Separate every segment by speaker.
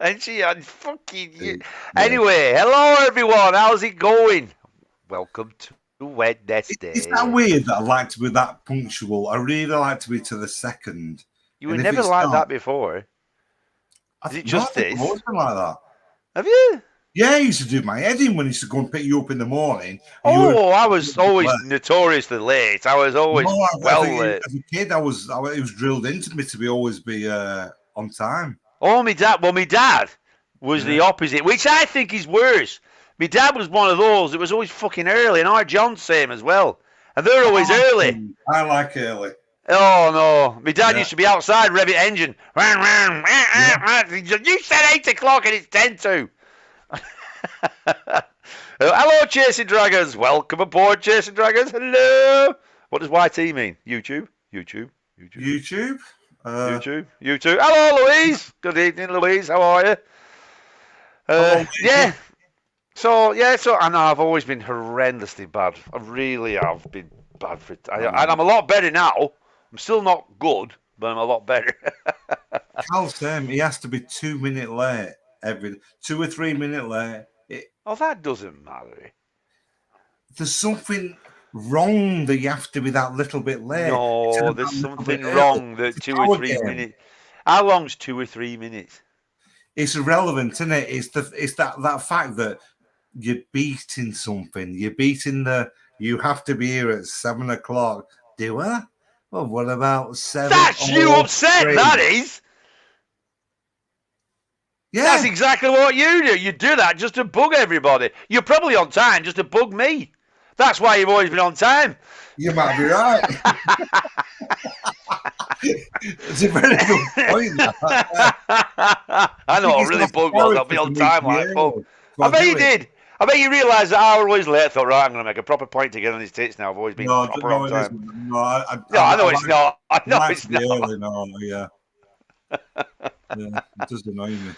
Speaker 1: And she had fucking.
Speaker 2: Yeah.
Speaker 1: Anyway, hello everyone. How's it going? Welcome to
Speaker 2: Is that
Speaker 1: Wednesday.
Speaker 2: weird that I like to be that punctual? I really like to be to the second.
Speaker 1: You were
Speaker 2: And if
Speaker 1: never
Speaker 2: it's
Speaker 1: like
Speaker 2: not,
Speaker 1: that before. Is it
Speaker 2: no, I
Speaker 1: just
Speaker 2: think I've
Speaker 1: this?
Speaker 2: always been like that.
Speaker 1: Have you?
Speaker 2: Yeah, I used to do my heading when I used to go and pick you up in the morning. And you were
Speaker 1: Oh, I was always
Speaker 2: late.
Speaker 1: notoriously late. I was always
Speaker 2: No, I
Speaker 1: well
Speaker 2: think
Speaker 1: late.
Speaker 2: as a kid, it was drilled into me to be always be on time.
Speaker 1: Oh, my dad. Well, my dad was the
Speaker 2: Yeah.
Speaker 1: opposite, which I think is worse. My dad was one of those that was always fucking early, and our John's same as well. And they're always early.
Speaker 2: I like early.
Speaker 1: Oh no! My dad
Speaker 2: Yeah.
Speaker 1: used to be outside revving engine.
Speaker 2: Yeah.
Speaker 1: You said 8 o'clock and it's 10 to. Hello, Chasing Dragons. Welcome aboard, Chasing Dragons. Hello. What does YT mean? YouTube. YouTube. YouTube.
Speaker 2: YouTube.
Speaker 1: YouTube. YouTube. Hello, Louise. Good evening, Louise. How are you?
Speaker 2: Hello.
Speaker 1: Yeah. So I know I've always been horrendously bad. I really have been bad for it. And I'm a lot better now. I'm still not good, but I'm a lot better.
Speaker 2: Cal Sam, he has to be 2 minutes late every 2 or 3 minutes late.
Speaker 1: Oh, that doesn't matter.
Speaker 2: There's something wrong that you have to be that little bit late.
Speaker 1: No, there's something wrong that 2 or 3 minutes. How long's 2 or 3 minutes?
Speaker 2: It's irrelevant, isn't it? It's that fact that you're beating something. You're beating you have to be here at 7 o'clock. Do I? Well, what about 7?
Speaker 1: That's you upset,
Speaker 2: 3?
Speaker 1: that is.
Speaker 2: Yeah.
Speaker 1: That's exactly what you do. You do that just to bug everybody. You're probably on time just to bug me. That's why you've always been on time.
Speaker 2: You might be right. It's a very good point.
Speaker 1: I know, really bug was. I'll be on time like fuck. I bet you did. I bet you realised that I was always late. I thought, right, I'm going to make a proper point to get on his tits now. I've always been proper on time.
Speaker 2: No,
Speaker 1: I know it's not. I know it's not.
Speaker 2: Early, no, yeah. Yeah, it does annoy me.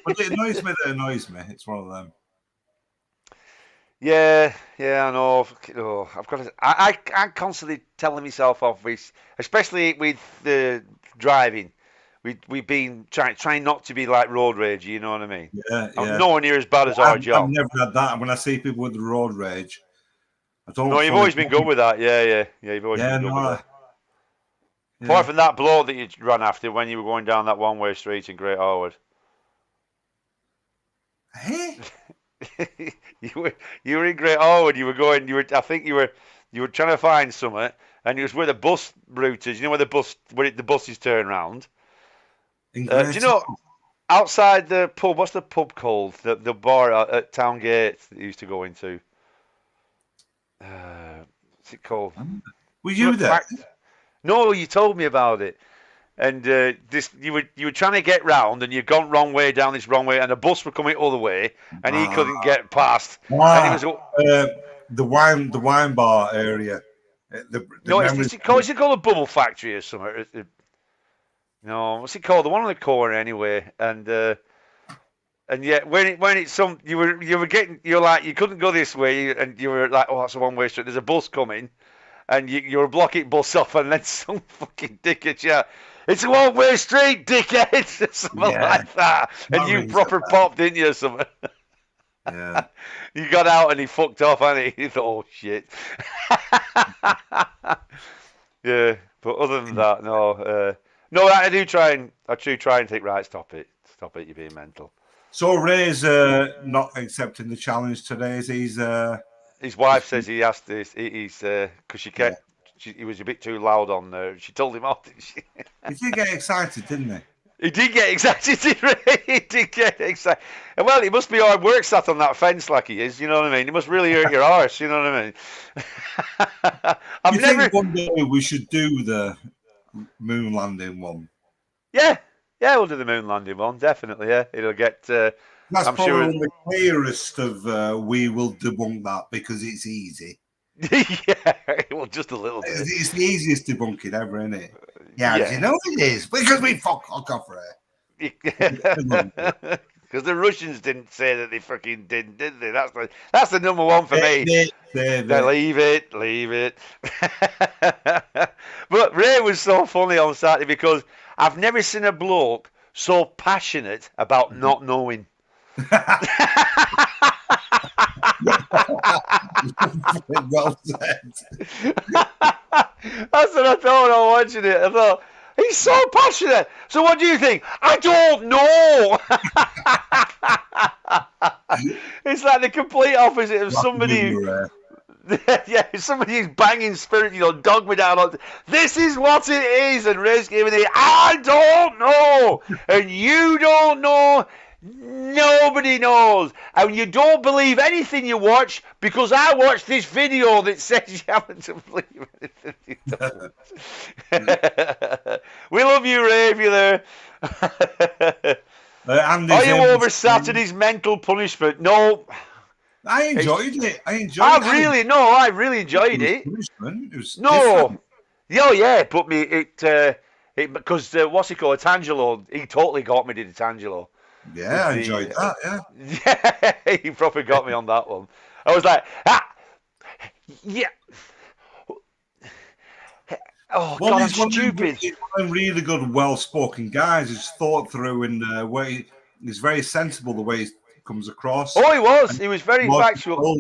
Speaker 2: But it annoys me that annoys me. It's one of them.
Speaker 1: Yeah, I know. Oh, I've got to. I'm constantly telling myself off this, especially with the driving. We've been trying not to be like road rage. You know what I mean?
Speaker 2: Yeah.
Speaker 1: I'm nowhere near as bad as our job.
Speaker 2: I've never had that. When I see people with the road rage, I don't.
Speaker 1: No, you've always been good with that. Yeah. You've always been good with that. Yeah. Apart from that blow that you ran after when you were going down that one-way street in Great Harwood.
Speaker 2: Hey.
Speaker 1: you were in Great Harwood. I think you were trying to find something, and it was where the bus route is. You know where the buses turn round. Do you know outside the pub? What's the pub called? The bar at Town Gate that you used to go into. What's it called?
Speaker 2: Were you there?
Speaker 1: No, you told me about it. And you were trying to get round, and you'd gone wrong way down this wrong way, and a bus were coming other way, and he couldn't get past. And it was
Speaker 2: the wine bar area.
Speaker 1: Is it called a Bubble Factory or something? No, what's it called? The one on the corner anyway. And yet when it's you're like you couldn't go this way, and you were like, oh, that's a one way street. There's a bus coming, and you were blocking bus off, and then some fucking dickhead shout, it's a one-way street, dickhead, something like that. And you proper popped, didn't you, or something?
Speaker 2: Yeah.
Speaker 1: You got out and he fucked off, and he thought, oh shit. Yeah, but other than that, no. No, I do try and think, right, stop it, you're being mental.
Speaker 2: So Ray's not accepting the challenge today, is
Speaker 1: his wife says he has to. He's because she kept. He was a bit too loud on there. She told him off, didn't she?
Speaker 2: He did get excited, didn't he?
Speaker 1: He did get excited, he did get excited. Well, it must be hard work sat on that fence like he is, you know what I mean? It must really hurt your arse, you know what I mean?
Speaker 2: think one day we should do the moon landing one?
Speaker 1: Yeah, we'll do the moon landing one, definitely, yeah. It'll get...
Speaker 2: That's probably the clearest of we will debunk that because it's easy.
Speaker 1: Yeah, well, just a little bit.
Speaker 2: It's the easiest debunking ever, isn't it? Yeah, you know it is because we fuck off it.
Speaker 1: Because the Russians didn't say that they fucking did they? That's the number one for me. Leave it. But Ray was so funny on Saturday because I've never seen a bloke so passionate about not knowing?
Speaker 2: Well said.
Speaker 1: That's what I thought when I was watching it. I thought, he's so passionate. So what do you think? I don't know. It's like the complete opposite of somebody. Yeah, somebody who's banging spirit, dogma down on. This is what it is, and Ray's giving it. I don't know, and you don't know. Nobody knows, and you don't believe anything you watch because I watched this video that says you haven't to believe anything you don't. We love you, Ray, if you're there. Are you oversat at his mental punishment? No.
Speaker 2: I enjoyed it. I really
Speaker 1: enjoyed it.
Speaker 2: Punishment. It was
Speaker 1: no.
Speaker 2: Different.
Speaker 1: Yeah, but because what's he called? Tangelo. He totally got me, did Tangelo.
Speaker 2: Yeah, I enjoyed that.
Speaker 1: Yeah, he probably got me on that one. I was like, yeah. Oh, God, I'm stupid.
Speaker 2: He's one of them really good, well-spoken guys. He's thought through in the way he's very sensible. The way he comes across.
Speaker 1: Oh, he was. He was very factual.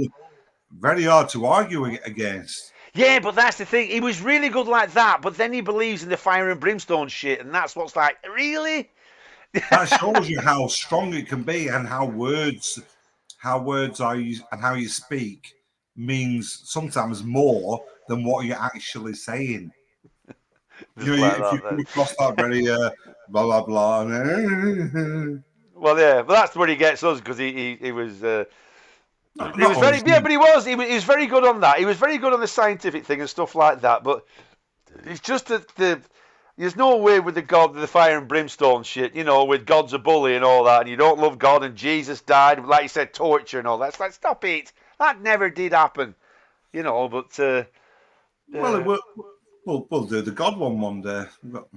Speaker 2: Very hard to argue against.
Speaker 1: Yeah, but that's the thing. He was really good like that, but then he believes in the fire and brimstone shit, and that's what's like, really?
Speaker 2: That shows you how strong it can be, and how words are used, and how you speak means sometimes more than what you're actually saying. If you come across that very blah blah blah.
Speaker 1: Well, yeah, but that's where he gets us, because he was. He was very, yeah, but he was very good on that. He was very good on the scientific thing and stuff like that. But it's just that there's no way with the fire and brimstone shit, with God's a bully and all that, and you don't love God, and Jesus died, like you said, torture and all that. It's like, stop it. That never did happen, But
Speaker 2: we'll do the God one day. We've got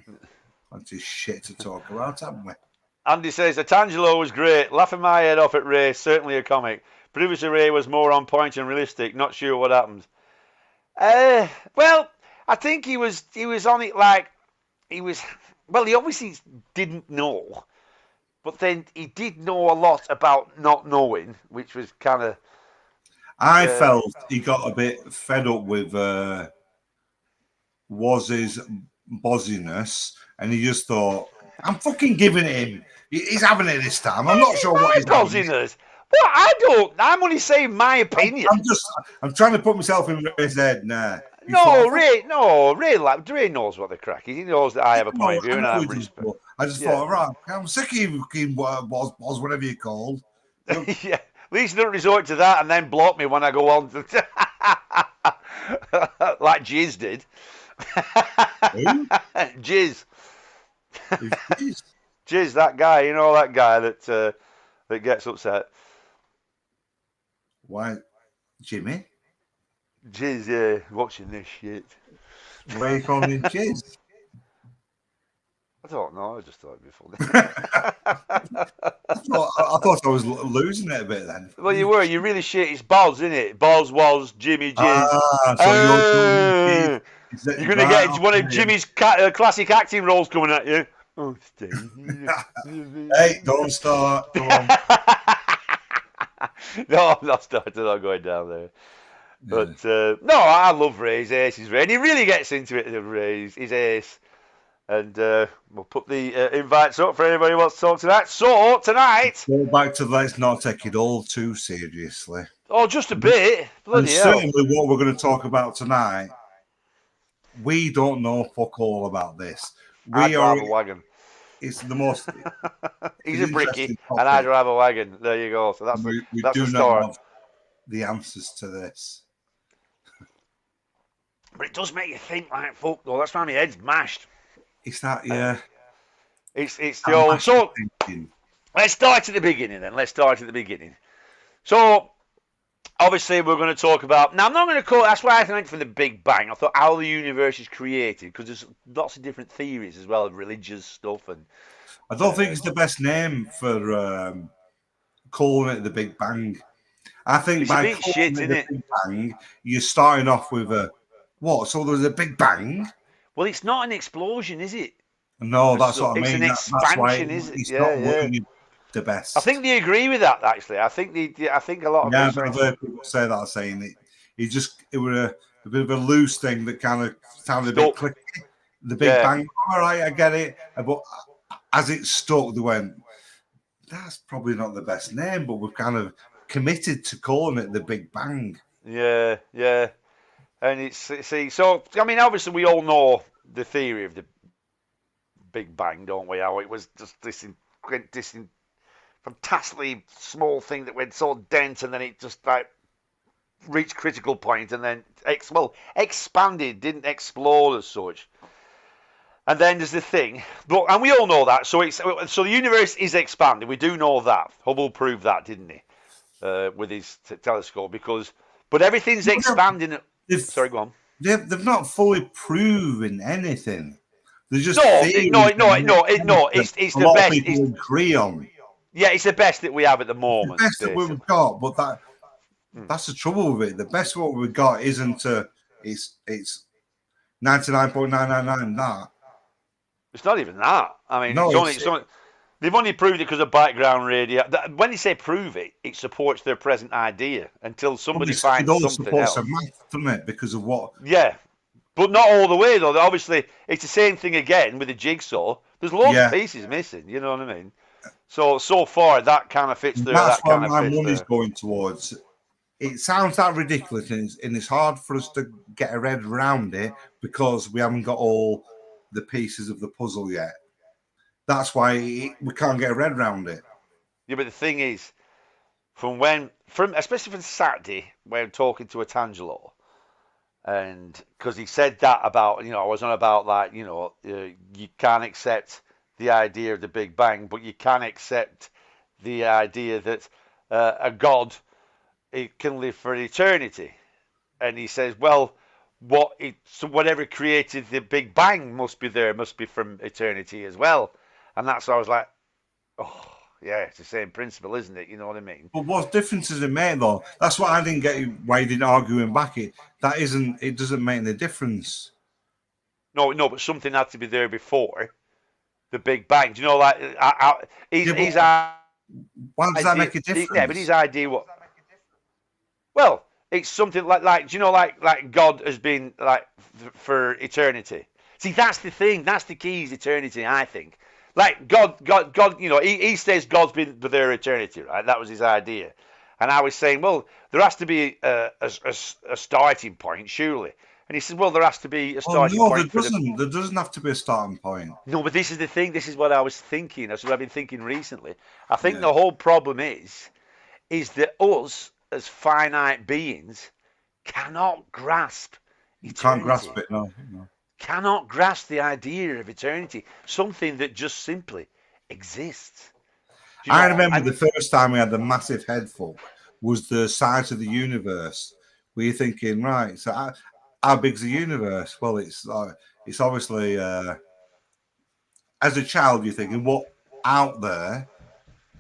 Speaker 2: plenty of shit to talk about, haven't we?
Speaker 1: Andy says, Tangelo was great. Laughing my head off at Ray, certainly a comic. Producer Ray was more on point and realistic. Not sure what happened. Well, I think he was on it like he was. Well, he obviously didn't know, but then he did know a lot about not knowing, which was kind of.
Speaker 2: I felt he got a bit fed up with Waz's bozziness, and he just thought, "I'm fucking giving it him. He's having it this time. I'm not sure what he's
Speaker 1: bozziness." Well, I'm only saying my opinion.
Speaker 2: I'm trying to put myself in Ray's head now.
Speaker 1: Ray knows what the crack is. He knows that I have a point of view, and I respect.
Speaker 2: I just thought, right, I'm sick of you fucking Boz, whatever you're called.
Speaker 1: Yeah, at least don't resort to that and then block me when I go on, like Jizz did.
Speaker 2: Who?
Speaker 1: Jizz.
Speaker 2: Jizz?
Speaker 1: Jizz, that guy, that guy that gets upset.
Speaker 2: Why, Jimmy?
Speaker 1: Jizz, yeah, watching this shit.
Speaker 2: Why are you calling him Jizz?
Speaker 1: I don't know, I just thought it'd be funny.
Speaker 2: I thought I was losing it a bit then.
Speaker 1: Well, you were, you really shit. It's Boz, isn't it? Boz was Jimmy Jizz.
Speaker 2: So
Speaker 1: you're going to get one of Jimmy's classic acting roles coming at you. Oh, Steve.
Speaker 2: Hey, don't start. Come on.
Speaker 1: No, I'm not starting. I'm not going down there. But no, I love Ray's ace. He's Ray, and he really gets into it. Ray's his ace, and we'll put the invites up for anybody who wants to talk tonight. So tonight,
Speaker 2: go back to let's not take it all too seriously.
Speaker 1: Oh, just a bit. Bloody hell.
Speaker 2: Certainly, what we're going to talk about tonight, we don't know fuck all about this.
Speaker 1: I'd drive a wagon.
Speaker 2: It's the most.
Speaker 1: He's a bricky, and I drive a wagon. There you go. So that's
Speaker 2: we
Speaker 1: that's
Speaker 2: do
Speaker 1: the
Speaker 2: not
Speaker 1: story.
Speaker 2: have the answers to this.
Speaker 1: But it does make you think like fuck though. That's why my head's mashed.
Speaker 2: It's that, yeah.
Speaker 1: It's the old. So let's start at the beginning then. So obviously we're going to talk about. Now I'm not going to call. That's why I went from the Big Bang. I thought how the universe is created, because there's lots of different theories as well of religious stuff, and
Speaker 2: I don't think it's the best name for calling it the Big Bang. I think
Speaker 1: it's
Speaker 2: by
Speaker 1: a bit
Speaker 2: calling
Speaker 1: shit,
Speaker 2: it
Speaker 1: isn't
Speaker 2: the
Speaker 1: it?
Speaker 2: Big Bang, you're starting off with a what? So there's a Big Bang.
Speaker 1: Well, it's not an explosion, is it?
Speaker 2: No, that's what I
Speaker 1: It's
Speaker 2: mean.
Speaker 1: an
Speaker 2: That's why
Speaker 1: expansion, is it?
Speaker 2: it's
Speaker 1: Yeah,
Speaker 2: not
Speaker 1: yeah.
Speaker 2: worded the
Speaker 1: I
Speaker 2: best.
Speaker 1: think they agree with that. Actually, I think I think a lot of
Speaker 2: Yeah,
Speaker 1: people
Speaker 2: but I've
Speaker 1: saying
Speaker 2: heard people say that, saying it was a bit of a loose thing that kind of sounded a bit
Speaker 1: stuck.
Speaker 2: clicky. The Big
Speaker 1: Yeah,
Speaker 2: Bang, all right, I get it. But as it stuck, they went, that's probably not the best name, but we've kind of committed to calling it the Big Bang.
Speaker 1: yeah, yeah. And it's see, so I mean, obviously we all know the theory of the Big Bang, don't we? How it was just this fantastically small thing that went so dense, and then it just like reached critical point, and then expanded, didn't explode as such. And then there's the thing, and we all know that. So the universe is expanding. We do know that. Hubble proved that, didn't he, with his telescope? But everything's expanding.
Speaker 2: They've,
Speaker 1: Sorry, go on.
Speaker 2: they've not fully proven anything. They're just
Speaker 1: No,
Speaker 2: theories
Speaker 1: no. It's
Speaker 2: a
Speaker 1: the
Speaker 2: lot of
Speaker 1: best.
Speaker 2: people agree on.
Speaker 1: Yeah, it's the best that we have at the
Speaker 2: It's the
Speaker 1: moment,
Speaker 2: best that
Speaker 1: basically.
Speaker 2: we've got, but that's the trouble with it. The best what we've got isn't it's 99.999 that.
Speaker 1: It's not even that. I mean,
Speaker 2: No,
Speaker 1: it's only they've only proved it because of background radio. When they say prove it, it supports their present idea until somebody
Speaker 2: it
Speaker 1: finds
Speaker 2: all
Speaker 1: something
Speaker 2: supports
Speaker 1: else.
Speaker 2: the math, doesn't it? Because of what.
Speaker 1: Yeah, but not all the way though. Obviously, it's the same thing again with the jigsaw. There's loads of pieces missing. You know what I mean? So far that kind of fits there.
Speaker 2: That's
Speaker 1: That
Speaker 2: where
Speaker 1: kind of
Speaker 2: my
Speaker 1: fits
Speaker 2: money's
Speaker 1: there.
Speaker 2: going towards. It sounds that ridiculous, and it's hard for us to get a head around it because we haven't got all the pieces of the puzzle yet. That's why we can't get a head around it.
Speaker 1: Yeah, but the thing is, especially from Saturday when talking to Atangelo, and because he said that about, I was on about like, you can't accept the idea of the Big Bang, but you can accept the idea that a God, it can live for eternity. And he says, well, so whatever created the Big Bang must be from eternity as well. And that's why I was like, oh, yeah, it's the same principle, isn't it? You know what I mean?
Speaker 2: But what difference does it make, though? That's what I didn't get. Why you didn't argue him back? It doesn't make any difference.
Speaker 1: No, but something had to be there before the Big Bang. Do you know, like, he's
Speaker 2: why does that make a difference?
Speaker 1: Yeah, but his idea, what? Well, it's something like, do you know, like God has been like for eternity. See, that's the thing. That's the key is eternity, I think. Like God, he says God's been there eternity, right? That was his idea. And I was saying, well, there has to be a starting point, surely. And he said, well, there has to be a starting point.
Speaker 2: There doesn't have to be a starting point.
Speaker 1: No, but this is the thing. This is what I was thinking. That's what I've been thinking recently. I think the whole problem is that us, as finite beings, cannot grasp eternity.
Speaker 2: You can't grasp it, no.
Speaker 1: Cannot grasp the idea of eternity, something that just simply exists.
Speaker 2: I remember the first time we had the massive head fuck was the size of the universe. Were you thinking, right, so how big's the universe? Well, it's obviously, as a child, you're thinking, what out there?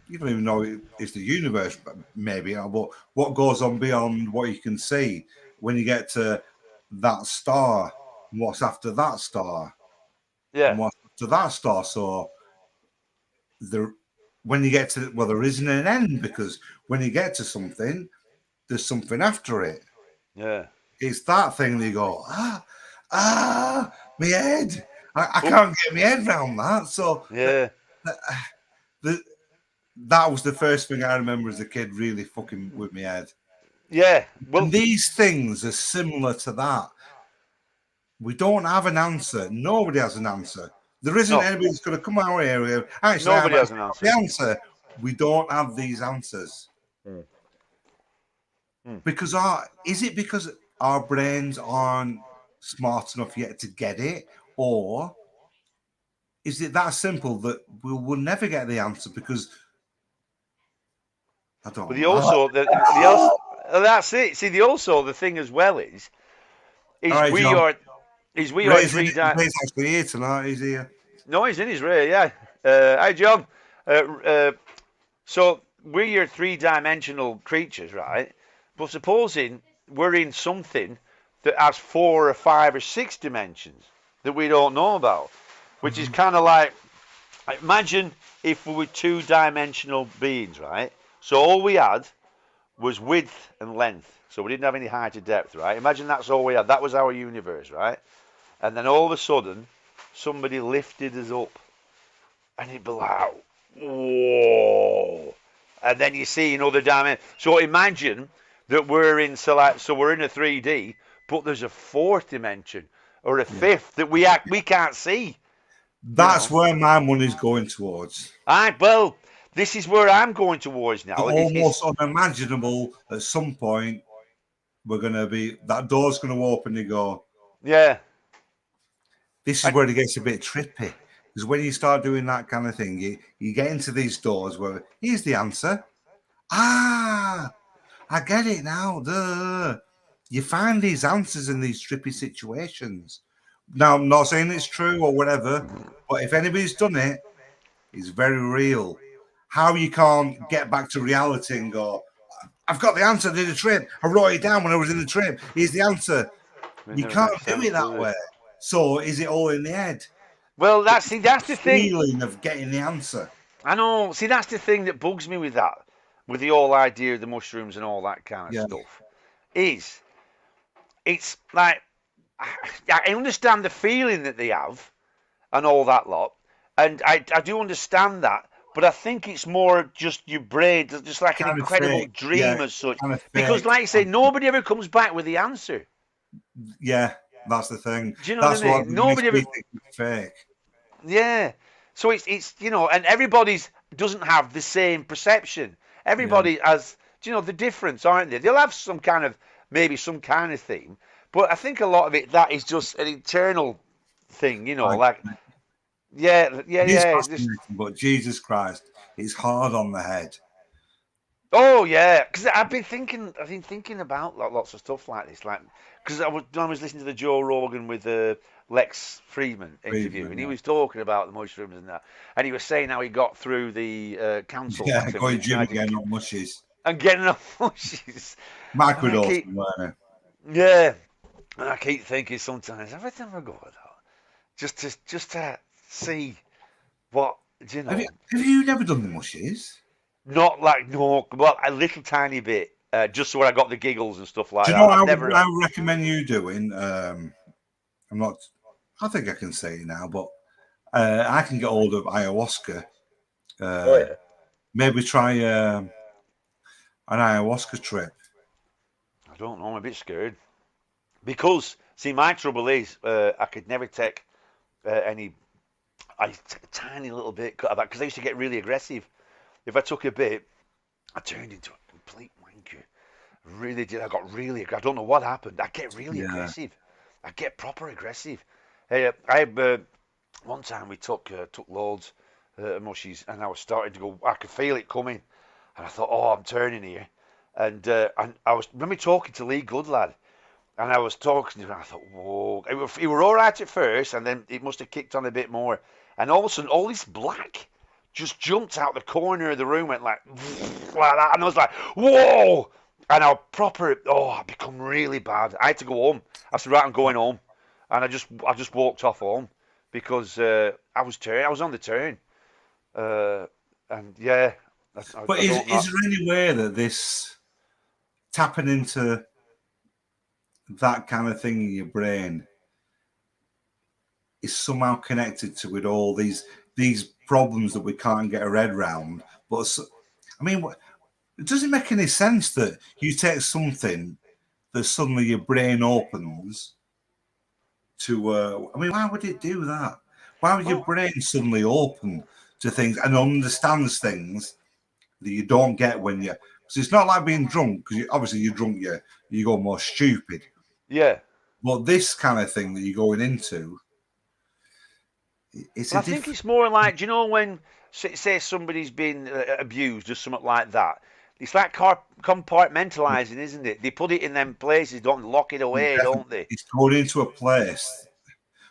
Speaker 2: You don't even know it's the universe, maybe, but what goes on beyond what you can see when you get to that star? What's after that star?
Speaker 1: Yeah.
Speaker 2: And what's after that star? So when you get to there isn't an end because when you get to something, there's something after it.
Speaker 1: Yeah.
Speaker 2: It's that thing that you go, my head. I can't get my head around that. So
Speaker 1: yeah.
Speaker 2: That was the first thing I remember as a kid really fucking with my head.
Speaker 1: Yeah. Well,
Speaker 2: and these things are similar to that. We don't have an answer. Nobody has an answer. There isn't anybody that's going to come out here. Actually,
Speaker 1: nobody has an answer.
Speaker 2: The answer. We don't have these answers. Because is it because our brains aren't smart enough yet to get it? Or is it that simple that we'll never get the answer because I don't know.
Speaker 1: That's it. See, the thing as well is
Speaker 2: right,
Speaker 1: we
Speaker 2: John.
Speaker 1: are
Speaker 2: three times. He's actually here tonight. He's here.
Speaker 1: No, he's in his Ray, yeah. Hi, John. So we are three-dimensional creatures, right? But supposing we're in something that has 4 or 5 or 6 dimensions that we don't know about. which is kind of like, imagine if we were two-dimensional beings, right? So all we had was width and length. So we didn't have any height or depth, right? Imagine that's all we had. That was our universe, right? And then all of a sudden, somebody lifted us up. And it'd be like, whoa. And then you see another dimension. So imagine that we're in, so we're in a 3D, but there's a fourth dimension or a fifth that we can't see.
Speaker 2: That's where my money's going towards.
Speaker 1: Well, this is where I'm going towards now.
Speaker 2: Almost unimaginable. At some point, that door's going to open. You go,
Speaker 1: yeah.
Speaker 2: This is where it gets a bit trippy. Because when you start doing that kind of thing, you get into these doors where here's the answer. I get it now. Duh. You find these answers in these trippy situations. Now, I'm not saying it's true or whatever, but if anybody's done it, it's very real. How you can't get back to reality and go, I've got the answer to the trip. I wrote it down when I was in the trip. Here's the answer. You can't do it that way. So is it all in the head?
Speaker 1: Well, that's the thing.
Speaker 2: Feeling of getting the answer.
Speaker 1: I know. See, that's the thing that bugs me with that, with the whole idea of the mushrooms and all that kind of stuff. It's like, I understand the feeling that they have and all that lot, and I do understand that, but I think it's more just your brain, just like an incredible dream as such. Because, like you say, nobody ever comes back with the answer.
Speaker 2: Yeah, that's the thing.
Speaker 1: Do you know what I mean? Nobody ever
Speaker 2: fake.
Speaker 1: Yeah. So it's and everybody doesn't have the same perception. Everybody has, the difference, aren't they? They'll have some kind of theme, but I think a lot of it that is just an internal thing, like.
Speaker 2: But Jesus Christ, it's hard on the head.
Speaker 1: Oh yeah, because I've been thinking about lots of stuff like this, because I was listening to the Joe Rogan with Lex Friedman interview, and he was talking about the mushrooms and that, and he was saying how he got through the council.
Speaker 2: Yeah, going gym again on mushes.
Speaker 1: And getting off mushes.
Speaker 2: Microdosing, weren't it?
Speaker 1: Yeah, and I keep thinking sometimes, every time I go with that, just to see what
Speaker 2: Have you never done the mushes?
Speaker 1: Not a little tiny bit, just so I got the giggles and stuff like that.
Speaker 2: Do you know I recommend you doing? I think I can say it now, but I can get hold of ayahuasca. Maybe try an ayahuasca trip.
Speaker 1: I don't know. I'm a bit scared because my trouble is I could never take any. I take a tiny little bit because I used to get really aggressive. If I took a bit, I turned into a complete wanker. Really did. I got really. I don't know what happened. I get really aggressive. I get proper aggressive. One time we took loads of mushies, and I was starting to go. I could feel it coming, and I thought, "Oh, I'm turning here." And I was remember talking to Lee Goodlad, and I was talking to him. And I thought, "Whoa!" It were all right at first, and then it must have kicked on a bit more. And all of a sudden, all this black just jumped out the corner of the room, went like that, and I was like, "Whoa!" And I become really bad. I had to go home. I said, "Right, I'm going home," and I just walked off home because I was on the turn, and yeah.
Speaker 2: But is there any way that this tapping into that kind of thing in your brain is somehow connected to with all these problems that we can't get our head around? But I mean, it doesn't make any sense that you take something that suddenly your brain opens to. I mean, why would it do that? Why would your brain suddenly open to things and understands things that you don't get when you? Because it's not like being drunk. Because obviously you're drunk, you go more stupid.
Speaker 1: Yeah.
Speaker 2: But this kind of thing that you're going into.
Speaker 1: I think it's more like, when, say somebody's been abused or something like that, it's like compartmentalizing, isn't it? They put it in them places, don't lock it away, don't they?
Speaker 2: It's going into a place.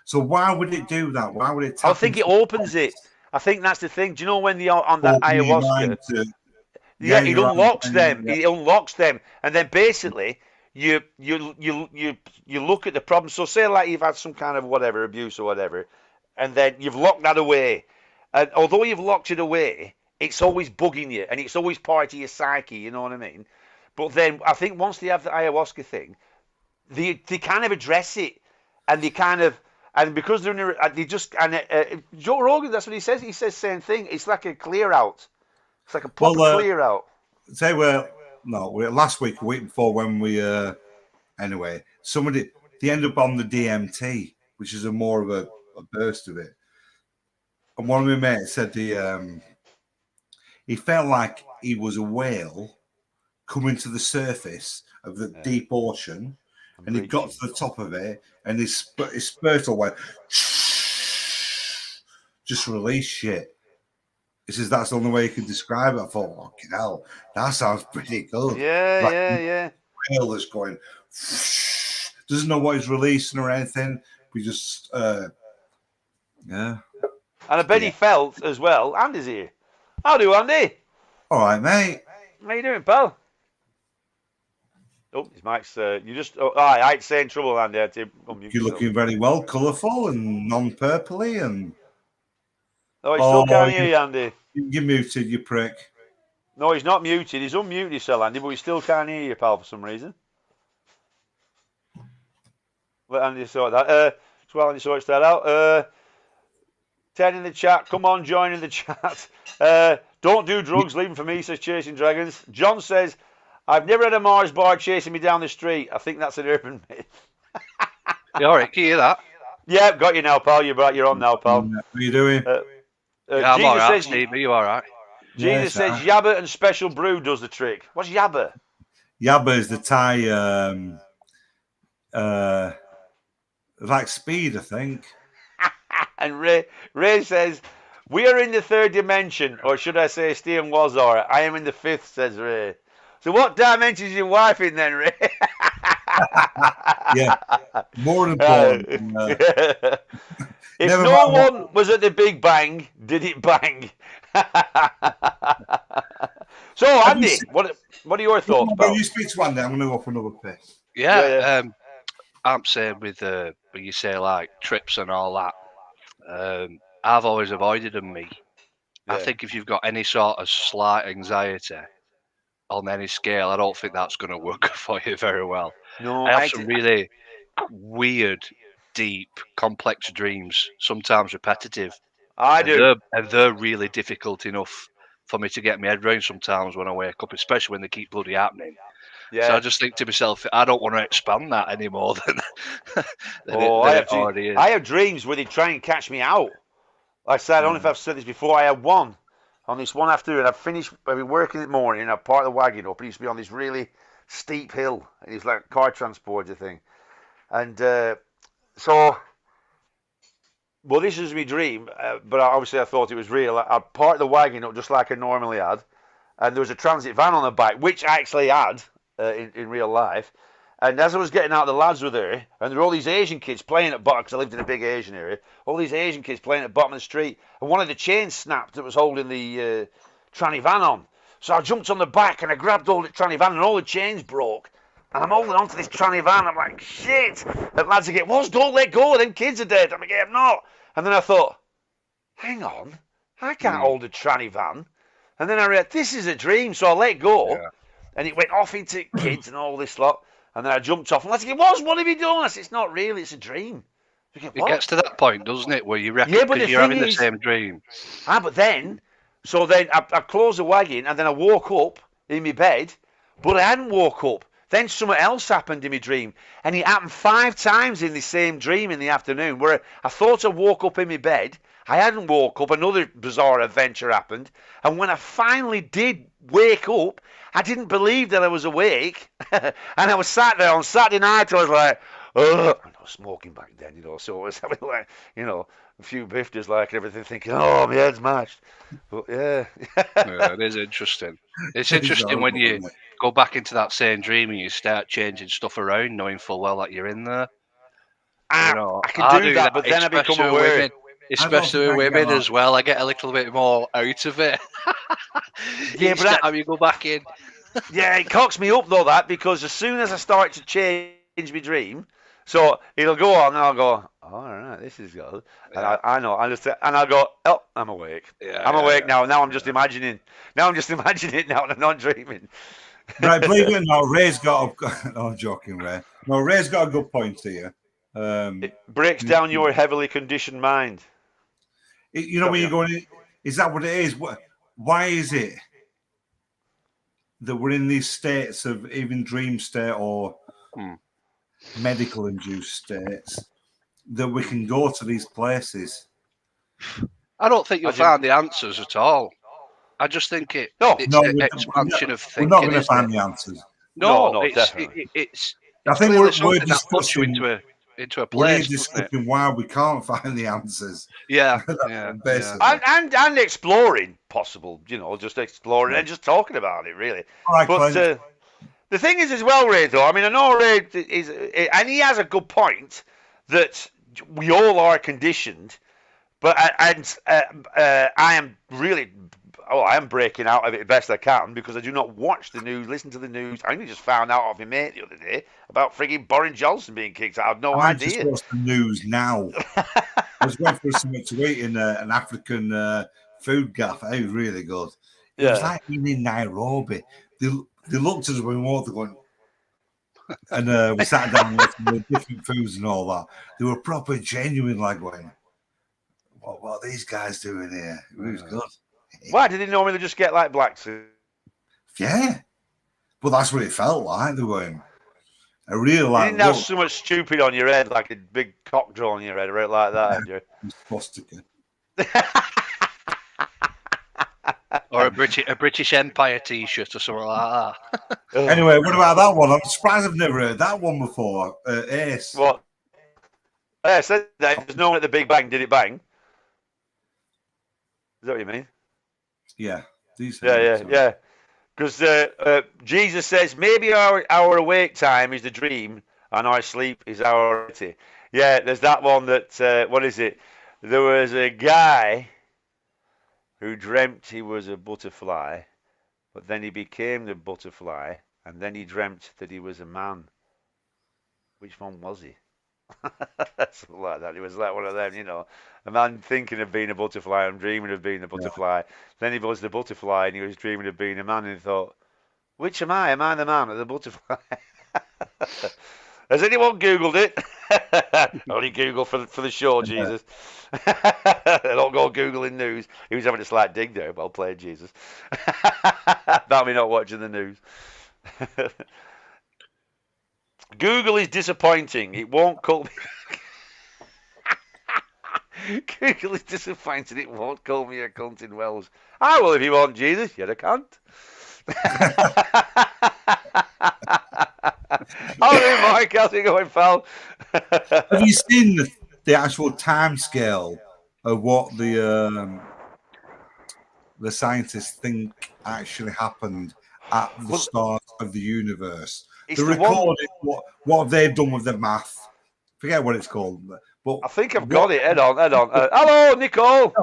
Speaker 2: So why would it do that? Why would it?
Speaker 1: I think it opens it. I think that's the thing. Do you know when on that ayahuasca? It unlocks them. Yeah. It unlocks them, and then basically you look at the problem. So say like you've had some kind of whatever abuse or whatever. and then you've locked that away. And although you've locked it away, it's always bugging you, and it's always part of your psyche. You know what I mean? But then I think once they have the ayahuasca thing, they kind of address it, and they kind of, and because they're in a, they just, and Joe Rogan, that's what he says. He says the same thing. It's like a clear out. It's like a proper clear out.
Speaker 2: Say last week, week before, when we anyway, they end up on the DMT, which is more of a burst of it. And one of my mates said he felt like he was a whale coming to the surface of the deep ocean, and he got to the top of it, and his spirtle went, just release shit. He says that's the only way he can describe it. I thought, fucking hell, that sounds pretty good.
Speaker 1: Yeah.
Speaker 2: Whale that's going, doesn't know what he's releasing or anything. We just, yeah.
Speaker 1: And I bet he felt as well. Andy's here. How do, Andy?
Speaker 2: All right, mate.
Speaker 1: How you doing, pal? Oh, his mic's. You just. Oh, I ain't saying trouble, Andy.
Speaker 2: You're looking very well, colourful and non-purpley, and.
Speaker 1: Oh, he still can't hear you, Andy.
Speaker 2: You're muted, you prick.
Speaker 1: No, he's not muted. He's unmuted himself, Andy, but he still can't hear you, pal, for some reason. Let Andy sort that. While Andy sorts that out. Ted in the chat. Come on, join in the chat. Don't do drugs. Leave them for me, says Chasing Dragons. John says, I've never had a Mars bar chasing me down the street. I think that's an urban myth.
Speaker 3: You all right? Can you hear that?
Speaker 1: Yeah, got you now, pal. You're on now, pal.
Speaker 2: What are you doing?
Speaker 3: Yeah, I'm all right, Steve. Are you all right?
Speaker 1: Jesus says Yabba and Special Brew does the trick. What's Yabba?
Speaker 2: Yabba is the Thai, like speed, I think.
Speaker 1: And Ray says, we are in the third dimension, or should I say Stephen Wazar? I am in the fifth, says Ray. So what dimension is your wife in then, Ray?
Speaker 2: Yeah, more important.
Speaker 1: If no one was at the Big Bang, did it bang? So, Andy, what are your thoughts, pal?
Speaker 2: When you speak to Andy, I'm going to go for another piss.
Speaker 3: Yeah. I'm saying with when you say like trips and all that, I've always avoided them. I think if you've got any sort of slight anxiety on any scale, I don't think that's going to work for you very well.
Speaker 1: No,
Speaker 3: I have some really weird, deep, complex dreams, sometimes repetitive.
Speaker 1: I do.
Speaker 3: And they're really difficult enough for me to get my head around sometimes when I wake up, especially when they keep bloody happening. Yeah. So I just think to myself, I don't want to expand that any more than it already is.
Speaker 1: I have dreams where they try and catch me out. Like I said, I don't know if I've said this before. I had one on this one afternoon. I've been working in the morning. I parked the wagon up. It used to be on this really steep hill. It was like a car transporter thing. And well, this is my dream, but obviously I thought it was real. I parked the wagon up just like I normally had, and there was a transit van on the back, which I actually had in real life. And as I was getting out, the lads were there, and there were all these Asian kids playing at bottom, because I lived in a big Asian area, all these Asian kids playing at the bottom of the street, and one of the chains snapped that was holding the tranny van on. So I jumped on the back, and I grabbed all the tranny van, and all the chains broke. And I'm holding on to this tranny van. I'm like, shit. The lads are getting, don't let go. Them kids are dead. I'm like, I'm not. And then I thought, hang on. I can't hold a tranny van. And then I realized, this is a dream. So I let go. Yeah. And it went off into kids and all this lot. And then I jumped off. And lads go, what have you done? I said, it's not real. It's a dream.
Speaker 3: It gets to that point, doesn't it? Where you reckon because you're having the same dream.
Speaker 1: But then I closed the wagon. And then I woke up in my bed. But I hadn't woke up. Then something else happened in my dream, and it happened 5 times in the same dream in the afternoon, where I thought I woke up in my bed. I hadn't woke up. Another bizarre adventure happened, and when I finally did wake up, I didn't believe that I was awake, and I was sat there on Saturday night. I was like, I was smoking back then, so I was having like, a few bifters like everything, thinking, my head's mashed. But yeah,
Speaker 3: it is interesting. It's interesting when you go back into that same dream and you start changing stuff around, knowing full well that you're in there.
Speaker 1: I can do that, but then I become aware.
Speaker 3: Especially with women as well, I get a little bit more out of it.
Speaker 1: Yeah, but
Speaker 3: time you go back in.
Speaker 1: Yeah, it cocks me up though, that, because as soon as I start to change my dream, So it'll go on, and I'll go, all right, this is good. And
Speaker 3: Yeah.
Speaker 1: I know, I just, and I'll go, oh, I'm awake.
Speaker 3: Yeah,
Speaker 1: I'm
Speaker 3: yeah,
Speaker 1: awake
Speaker 3: yeah.
Speaker 1: now. Now I'm just imagining. Now I'm just imagining it now, and I'm not dreaming.
Speaker 2: Right, believe it or not, Ray's got a. No, I'm joking, Ray. No, Ray's got a good point here.
Speaker 1: It breaks down your heavily conditioned mind.
Speaker 2: You know, when you're going, is that what it is? Why is it that we're in these states of even dream state or medical induced states that we can go to these places?
Speaker 3: I don't think you'll find the answers at all. I just think it's an expansion of thinking.
Speaker 2: We're not going to find the answers.
Speaker 3: No,
Speaker 1: definitely.
Speaker 3: It's
Speaker 2: I think
Speaker 3: clearly
Speaker 2: we're
Speaker 3: something that puts you
Speaker 2: discussing
Speaker 3: into a
Speaker 2: we're
Speaker 3: place.
Speaker 2: discussing why we can't find the answers.
Speaker 3: Yeah,
Speaker 2: basically.
Speaker 1: And exploring possible, just exploring and just talking about it, really.
Speaker 2: Right,
Speaker 1: but the thing is as well, Ray, though, I mean, I know Ray is, and he has a good point that we all are conditioned, but I am really, I am breaking out of it the best I can because I do not watch the news, listen to the news. I only just found out of my mate the other day about frigging Boris Johnson being kicked out. I have no idea.
Speaker 2: I just watch the news now. I was going for something to eat in an African food gaff. It was really good. It was like being in Nairobi. They looked at us when we walked going, and we sat down with different foods and all that. They were proper genuine, like going, what are these guys doing here? It was good.
Speaker 1: Why did they normally just get like blacks?
Speaker 2: Yeah, but that's what it felt like. They were going, I really like.
Speaker 1: You didn't have so much stupid on your head, like a big cock draw on your head, right like that, had you?
Speaker 2: Swastika.
Speaker 3: Or a British Empire T-shirt or something like that.
Speaker 2: Anyway, what about that one? I'm surprised I've never heard that one before. Ace.
Speaker 1: What? I said that there's no one at the Big Bang. Did it bang? Is that what you mean?
Speaker 2: Yeah.
Speaker 1: Yeah. Because Jesus says maybe our awake time is the dream and our sleep is our reality. Yeah, there's that one that, what is it? There was a guy who dreamt he was a butterfly, but then he became the butterfly, and then he dreamt that he was a man. Which one was he? Something like that. It was like one of them, a man thinking of being a butterfly and dreaming of being a butterfly. Yeah. Then he was the butterfly and he was dreaming of being a man, and he thought, which am I? Am I the man or the butterfly? Has anyone Googled it? Only Google for the show, Jesus. Don't go Googling news. He was having a slight dig there. Well played, Jesus. About me not watching the news. Google is disappointing. It won't call me. Google is disappointing. It won't call me a cunt in Welsh. I will if you want, Jesus. You're a cunt. Hello, Mike. How's it going, pal?
Speaker 2: Have you seen the actual time scale of what the scientists think actually happened at the start of the universe? They recorded what they've done with the math. Forget what it's called. But
Speaker 1: I think I've got it. Head on. Hello, Nicole.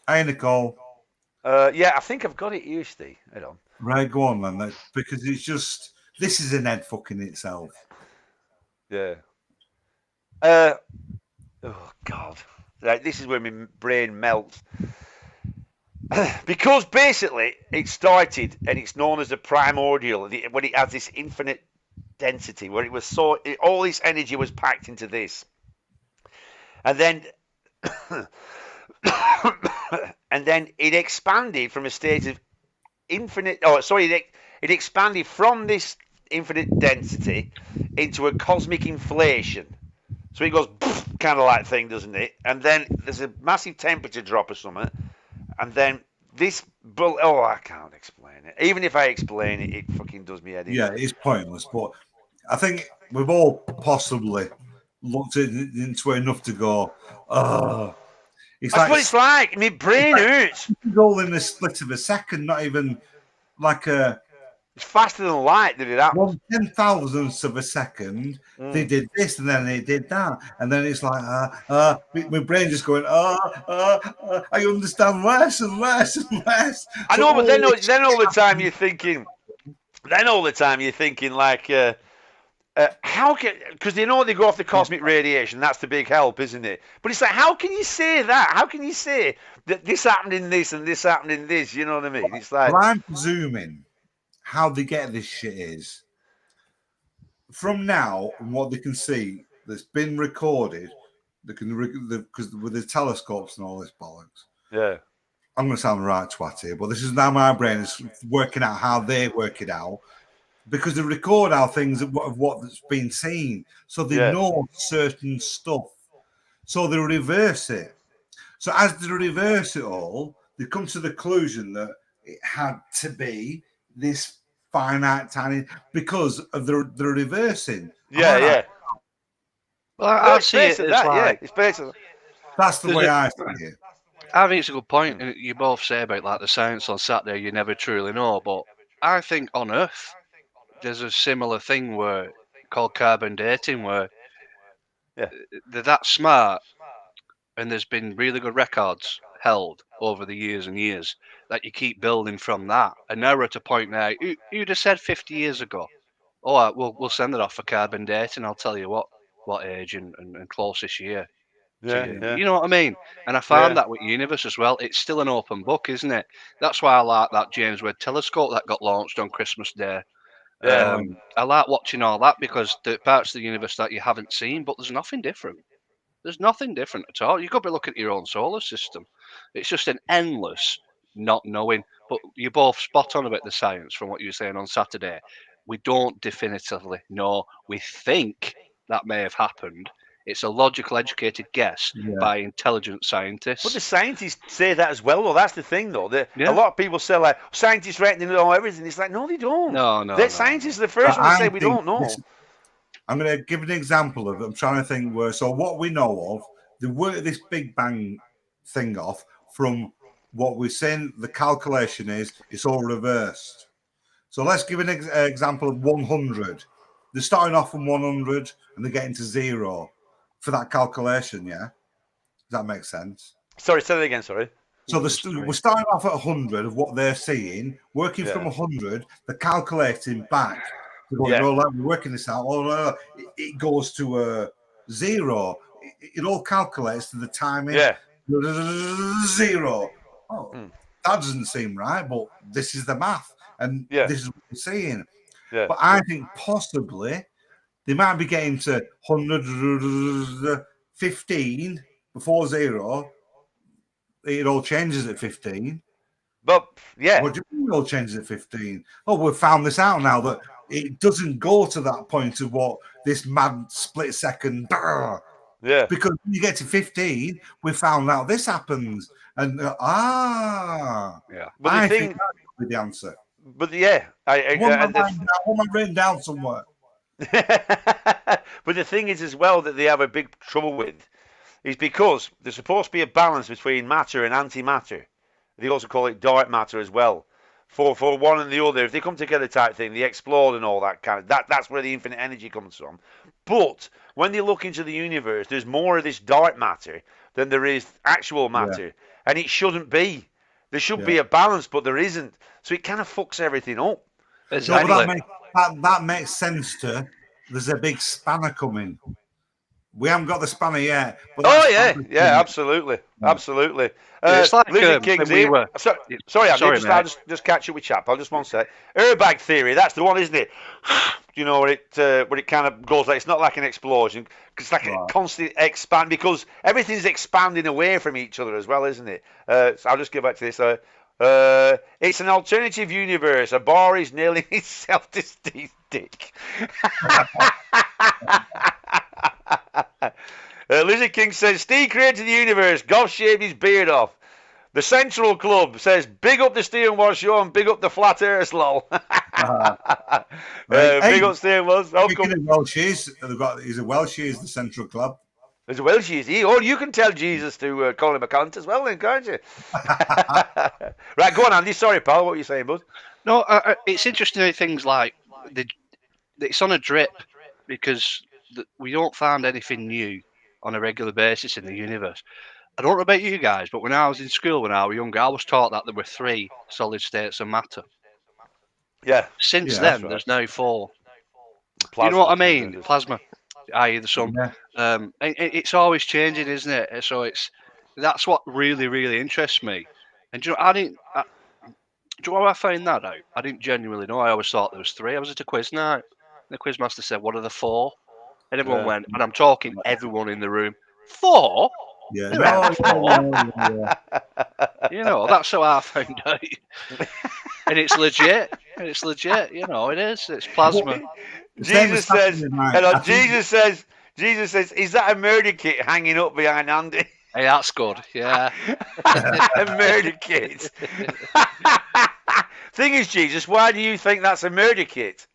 Speaker 2: Hi, Nicole.
Speaker 1: Yeah, I think I've got it here, Steve. Head on.
Speaker 2: Right, go on, then. Because it's just, this is an head fucking itself.
Speaker 1: Yeah. Oh, God. Right, this is where my brain melts. Because basically it started, and it's known as the primordial, when it has this infinite density, where it was all this energy was packed into this, and then it expanded from a state of infinite. It expanded from this infinite density into a cosmic inflation. So it goes kind of like thing, doesn't it? And then there's a massive temperature drop or something. And then this, I can't explain it. Even if I explain it, it fucking does me head in.
Speaker 2: Yeah, it's pointless. But I think we've all possibly looked into it enough to go,
Speaker 1: That's what it's like. My brain hurts.
Speaker 2: It's all in the split of a second, not even like a...
Speaker 1: It's faster than light that it happens.
Speaker 2: 1/10,000th of a second, they did this and then they did that. And then it's like, my brain just going, I understand less and less and less.
Speaker 1: I know, but then all the time you're thinking, like, How can, because they know they go off the cosmic radiation, that's the big help, isn't it? But it's like, how can you say that? How can you say that this happened in this and this happened in this? You know what I mean? It's like,
Speaker 2: well, I'm presuming how they get this shit is from now and what they can see that's been recorded. They can because with the telescopes and all this bollocks.
Speaker 1: yeah,
Speaker 2: I'm going to sound right twat here, but this is now my brain is working out how they work it out because they record our things of what's been seen, so they
Speaker 1: yeah,
Speaker 2: know certain stuff, so they reverse it. So as they reverse it all, they come to the conclusion that it had to be this finite tiny because of the reversing.
Speaker 1: yeah, yeah.
Speaker 3: Well,
Speaker 1: No,
Speaker 3: I
Speaker 1: it's
Speaker 3: see
Speaker 1: based
Speaker 3: it
Speaker 1: on
Speaker 3: as
Speaker 1: that. Yeah,
Speaker 3: like
Speaker 1: it's based on.
Speaker 2: That's the
Speaker 3: there's
Speaker 2: way
Speaker 3: a-
Speaker 2: I see it.
Speaker 3: I think it's a good point. And you both say about like the science on Saturday, you never truly know. But I think on Earth, there's a similar thing where called carbon dating, where
Speaker 1: Yeah,
Speaker 3: they're that smart, and there's been really good records held over the years and years that you keep building from that. And now we're at a point now. You'd have said 50 years ago, "Oh, we'll send it off for carbon dating. I'll tell you what age and closest year." To
Speaker 1: yeah,
Speaker 3: you.
Speaker 1: yeah,
Speaker 3: You know what I mean? And I
Speaker 1: yeah,
Speaker 3: found that with universe as well. It's still an open book, isn't it? That's why I like that James Webb telescope that got launched on Christmas Day.
Speaker 1: yeah.
Speaker 3: I like watching all that because the parts of the universe that you haven't seen, but there's nothing different. There's nothing different at all. You could be looking at your own solar system. It's just an endless not knowing. But you're both spot on about the science from what you were saying on Saturday. We don't definitively know. We think that may have happened. It's a logical, educated guess
Speaker 2: Yeah.
Speaker 3: by intelligent
Speaker 1: But
Speaker 3: scientists.
Speaker 1: the scientists say that as well, though. That's the thing, though. A
Speaker 3: Yeah.
Speaker 1: lot of people say, like, scientists reckon they know everything. It's like, no, they don't.
Speaker 3: No.
Speaker 1: Scientists are the first
Speaker 2: But
Speaker 1: ones to
Speaker 2: I
Speaker 1: say we
Speaker 2: think
Speaker 1: don't know.
Speaker 2: I'm going to give an example of it. I'm trying to think where. So what we know of, they work this Big Bang thing off from what we're saying. The calculation is it's all reversed. So let's give an example of 100. They're starting off from 100 and they're getting to zero for that calculation. Yeah, does that make sense?
Speaker 1: Sorry, say that again, sorry.
Speaker 2: So we're starting off at 100 of what they're seeing, working
Speaker 1: Yeah.
Speaker 2: from 100, they're calculating back. Going,
Speaker 1: Yeah.
Speaker 2: oh, like we're working this out. Oh, it goes to zero. It all calculates to the timing.
Speaker 1: Yeah.
Speaker 2: Zero. Oh,
Speaker 1: Mm.
Speaker 2: that doesn't seem right, but this is the math, and
Speaker 1: Yeah.
Speaker 2: this is what we're seeing.
Speaker 1: Yeah.
Speaker 2: But I think possibly they might be getting to 115 before zero. It all changes at 15.
Speaker 1: But, yeah.
Speaker 2: What do you mean it all changes at 15? Oh, we've found this out now that it doesn't go to that point of what this mad split second.
Speaker 1: Yeah.
Speaker 2: Because when you get to 15, we found out this happens. And
Speaker 3: Yeah.
Speaker 1: But
Speaker 2: I
Speaker 1: the
Speaker 2: think
Speaker 1: thing,
Speaker 2: that's the answer.
Speaker 1: but yeah,
Speaker 2: What am I written down somewhere?
Speaker 1: but the thing is as well that they have a big trouble with is because there's supposed to be a balance between matter and antimatter. They also call it dark matter as well. For one and the other, if they come together type thing, they explode and all that kind of that's where the infinite energy comes from. But when they look into the universe, there's more of this dark matter than there is actual matter, and it shouldn't be. There should be a balance, but there isn't. So it kind of fucks everything up.
Speaker 3: Exactly.
Speaker 2: No, that makes sense to. There's a big spanner coming. We haven't got the spanner yet. But
Speaker 1: absolutely, absolutely.
Speaker 3: It's like
Speaker 1: Lizard King's
Speaker 3: when we
Speaker 1: here.
Speaker 3: were-
Speaker 1: Sorry,
Speaker 3: Sorry,
Speaker 1: I'll
Speaker 3: mate.
Speaker 1: just catch you with chap. I'll just one sec. Airbag theory. That's the one, isn't it? You know where it kind of goes like it's not like an explosion. It's like a constant expand because everything's expanding away from each other as well, isn't it? So I'll just go back to this. It's an alternative universe. A bar is nailing itself to Steve's dick. Lizard King says, Steve created the universe. Goff shaved his beard off. The Central Club says, big up the Steven Was show and big up the Flat Earth, lol. Big up Steven Was.
Speaker 2: Speaking of Welsh, he's a Welsh, he's the Central Club.
Speaker 1: There's a Welsh, is he? Oh, you can tell Jesus to call him a cunt as well, then, can't you? Right, go on, Andy. Sorry, pal. What were you saying, bud?
Speaker 3: No, it's interesting how things like it's on a drip because we don't find anything new on a regular basis in the universe. I don't know about you guys, but when I was in school, when I was younger, I was taught that there were 3 solid states of matter.
Speaker 1: Yeah.
Speaker 3: Since
Speaker 2: Yeah,
Speaker 3: then,
Speaker 1: that's right.
Speaker 3: there's now 4. You know what I mean?
Speaker 1: tremendous.
Speaker 3: Plasma, i.e. the sun.
Speaker 2: Yeah.
Speaker 3: It's always changing, isn't it? So that's what really, really interests me. And do you know, do you know how I found that out? I didn't genuinely know. I always thought there was 3. I was at a quiz night. The quizmaster said, "What are the 4?" And everyone went, and I'm talking everyone in the room, 4?
Speaker 2: Yeah.
Speaker 3: There aren't 4.
Speaker 2: Yeah.
Speaker 3: You know, that's how I found out. And it's legit. It's legit. You know, it is. It's plasma.
Speaker 1: Jesus says, Jesus says, is that a murder kit hanging up behind Andy?
Speaker 3: Hey, that's good. Yeah.
Speaker 1: A murder kit. Thing is, Jesus, why do you think that's a murder kit?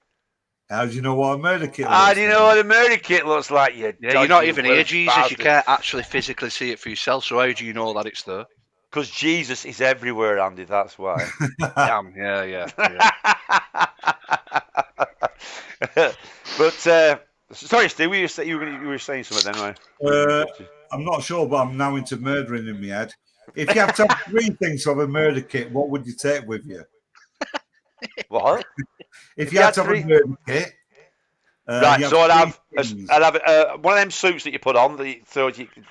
Speaker 2: How do you know what a murder kit looks
Speaker 1: How do you know what a murder kit looks like?
Speaker 3: Yeah, you're not even here, Jesus. You can't actually physically see it for yourself. So how do you know that it's there?
Speaker 1: Because Jesus is everywhere, Andy. That's why.
Speaker 3: Damn. Yeah.
Speaker 1: But sorry, Steve, you were saying something then, right?
Speaker 2: I'm not sure, but I'm now into murdering in my head. If you have to have 3 things of a murder kit, what would you take with you?
Speaker 1: What?
Speaker 2: If you had to have a murder kit,
Speaker 1: right, so I'd have one of them suits that you put on,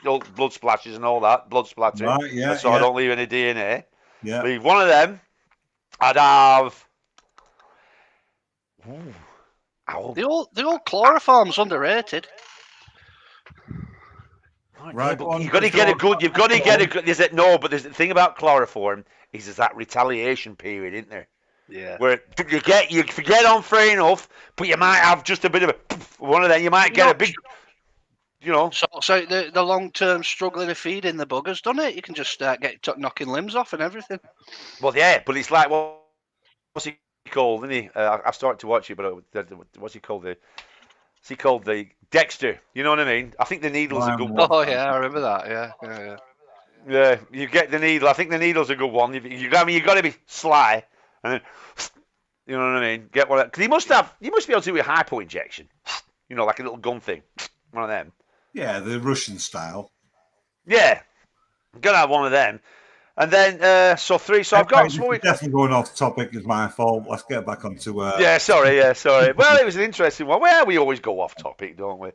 Speaker 1: all blood splashes and all that, blood splatter.
Speaker 2: Right, yeah.
Speaker 1: So I don't leave any DNA.
Speaker 2: Yeah.
Speaker 1: Leave one of them. I'd have.
Speaker 3: The old chloroform's underrated.
Speaker 2: Right,
Speaker 1: you've got to get a good. You've got to get a good. There's the thing about chloroform is there's that retaliation period, isn't there?
Speaker 3: Yeah.
Speaker 1: Where you forget on fair enough, but you might have just a bit of one of them. You might get a big, you know.
Speaker 3: So the long-term struggling of feeding the buggers, doesn't it? You can just get knocking limbs off and everything.
Speaker 1: Well, yeah, but it's like what's he called? Isn't he? I've started to watch it, but what's he called? What's he called? The Dexter. You know what I mean? I think the needle's a good one.
Speaker 3: Oh yeah, I remember that. Yeah.
Speaker 1: Yeah, you get the needle. I think the needle's a good one. You got to be sly. And then, you know what I mean? Get one because you must be able to do a hypo injection, you know, like a little gun thing, one of them.
Speaker 2: Yeah, the Russian style.
Speaker 1: Yeah, I'm gonna have one of them, and then 3. So I've got.
Speaker 2: Definitely going off topic is my fault. Let's get back onto.
Speaker 1: Yeah, sorry. Well, it was an interesting one. Well, we always go off topic, don't we?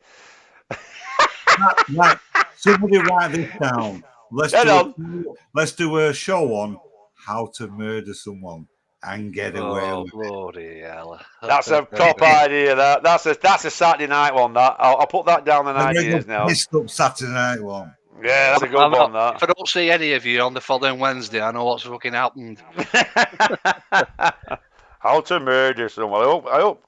Speaker 2: Right. Somebody write this down. Let's do a show on how to murder someone and get away with it.
Speaker 3: Bloody hell.
Speaker 1: That's a top idea. That's a Saturday night one. That I'll put that down in ideas now.
Speaker 2: Missed up Saturday night one.
Speaker 1: Yeah, that's a good one. That.
Speaker 3: If I don't see any of you on the following Wednesday, I know what's fucking happened.
Speaker 1: How to murder someone. I hope.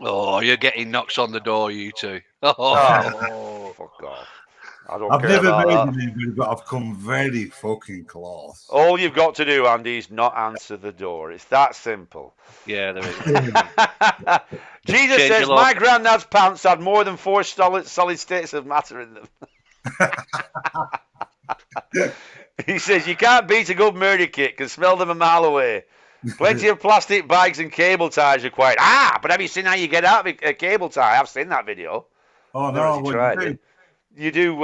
Speaker 3: Oh, you're getting knocks on the door, you two.
Speaker 1: Oh, fuck off.
Speaker 2: I've never made anybody, but I've come very fucking close.
Speaker 1: All you've got to do, Andy, is not answer the door. It's that simple.
Speaker 3: Yeah, there is.
Speaker 1: Jesus says, my granddad's pants had more than 4 solid states of matter in them. He says, you can't beat a good murder kit, can smell them a mile away. Plenty of plastic bags and cable ties required. But have you seen how you get out of a cable tie? I've seen that video.
Speaker 2: Oh, no, what
Speaker 1: tried it. You do,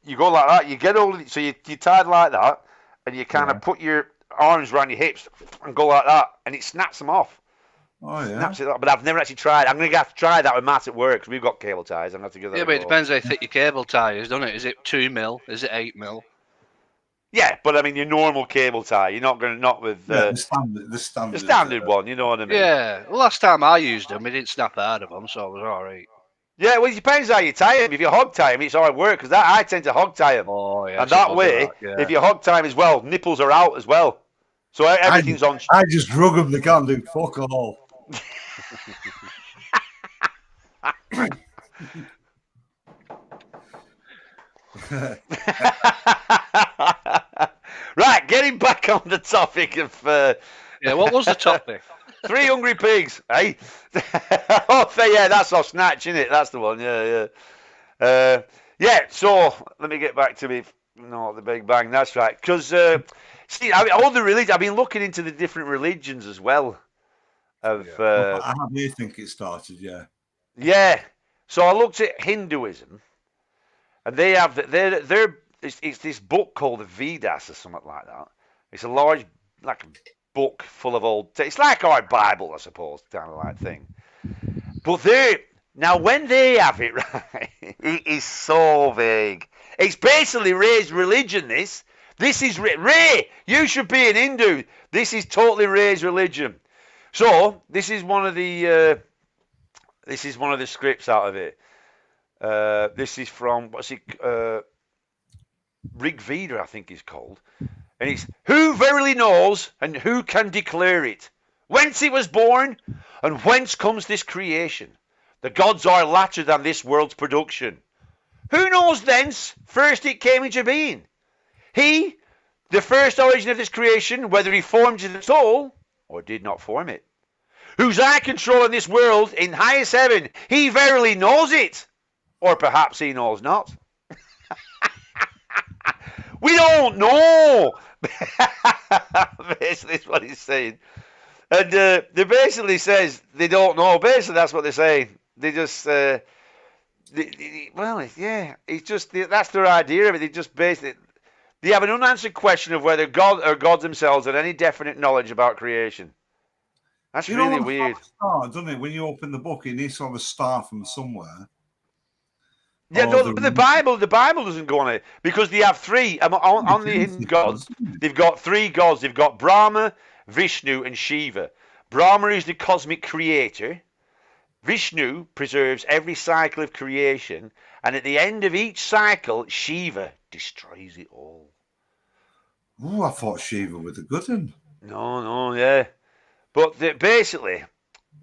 Speaker 1: you go like that, you get all, so you tied like that, and you kind of put your arms around your hips and go like that, and it snaps them off.
Speaker 2: Oh, yeah.
Speaker 1: Snaps it off, but I've never actually tried. I'm going to have to try that with Matt at work, because we've got cable ties. I'm going to have to give that
Speaker 3: but it depends how thick your cable tie is, doesn't it? Is it 2 mil? Is it 8 mil?
Speaker 1: Yeah, but I mean, your normal cable tie, you're not going to, not with
Speaker 2: the standard
Speaker 1: one, you know what I mean?
Speaker 3: Yeah, well, last time I used them, it didn't snap out of them, so it was all right.
Speaker 1: Yeah, well, it depends how you tie them. If you hog tie them, it's all right work, because I tend to hog tie them.
Speaker 3: Oh, yeah.
Speaker 1: And that way, if you hog tie them as well, nipples are out as well. So everything's on.
Speaker 2: I just drug them, they can't do fuck all.
Speaker 1: Right, getting back on the topic of.
Speaker 3: What was the topic?
Speaker 1: 3 hungry pigs, eh? Yeah, that's off Snatch, isn't it? That's the one, yeah. So let me get back to the Big Bang. That's right. Because, see, all the religions, I've been looking into the different religions as well.
Speaker 2: I do think it started, yeah.
Speaker 1: Yeah. So I looked at Hinduism, and they have, it's this book called the Vedas or something like that. It's a large, like, book full of old. It's like our Bible, I suppose, kind of like thing. But Now, when they have it right, it is so vague. It's basically Ray's religion. This is Ray. You should be an Hindu. This is totally Ray's religion. So this is one of the scripts out of it. This is from Rig Veda, I think it's called, and it's who verily knows and who can declare it, whence it was born, and whence comes this creation. The gods are latter than this world's production. Who knows thence first it came into being? He, the first origin of this creation, whether he formed it at all, or did not form it. Whose eye control in this world, in highest heaven, he verily knows it, or perhaps he knows not. We don't know. Basically, that's what he's saying. And they basically says they don't know. Basically, that's what they're saying. They just, well, yeah, it's just that's their idea of it. They just basically they have an unanswered question of whether God or gods themselves had any definite knowledge about creation. That's really weird.
Speaker 2: Start, doesn't it? When you open the book, it needs to have a star from somewhere.
Speaker 1: Yeah, but the Bible doesn't go on it because they have three on the Hindu gods. They've got three gods. They've got Brahma, Vishnu, and Shiva. Brahma is the cosmic creator. Vishnu preserves every cycle of creation, and at the end of each cycle, Shiva destroys it all.
Speaker 2: Oh, I thought Shiva was a good one.
Speaker 1: No, yeah, but basically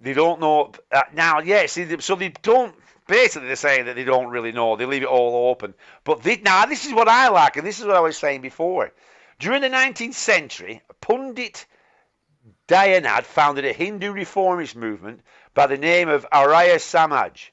Speaker 1: they don't know now. Yeah, see, so they don't. Basically, they're saying that they don't really know. They leave it all open. But this is what I like, and this is what I was saying before. During the 19th century, Pundit Dayanad founded a Hindu reformist movement by the name of Arya Samaj.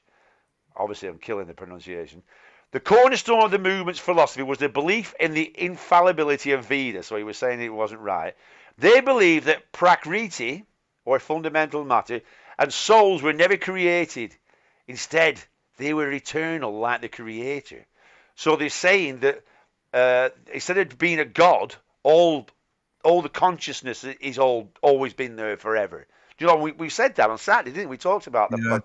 Speaker 1: Obviously, I'm killing the pronunciation. The cornerstone of the movement's philosophy was the belief in the infallibility of Veda. So he was saying it wasn't right. They believed that Prakriti, or fundamental matter, and souls were never created. Instead, they were eternal like the Creator. So they're saying that instead of being a god, all the consciousness is always been there forever. You know, we said that on Saturday, didn't we? We talked about that,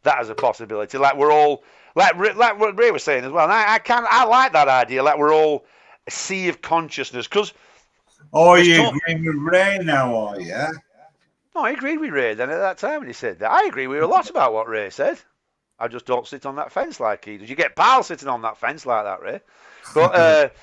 Speaker 1: that as a possibility. Like we're all, like what Ray was saying as well. And I like that idea. Like we're all a sea of consciousness. Because
Speaker 2: you agreeing with Ray now, are you?
Speaker 1: No, I agreed with Ray then at that time when he said that. I agree with a lot about what Ray said. I just don't sit on that fence like he does. You get pal sitting on that fence like that, Ray. But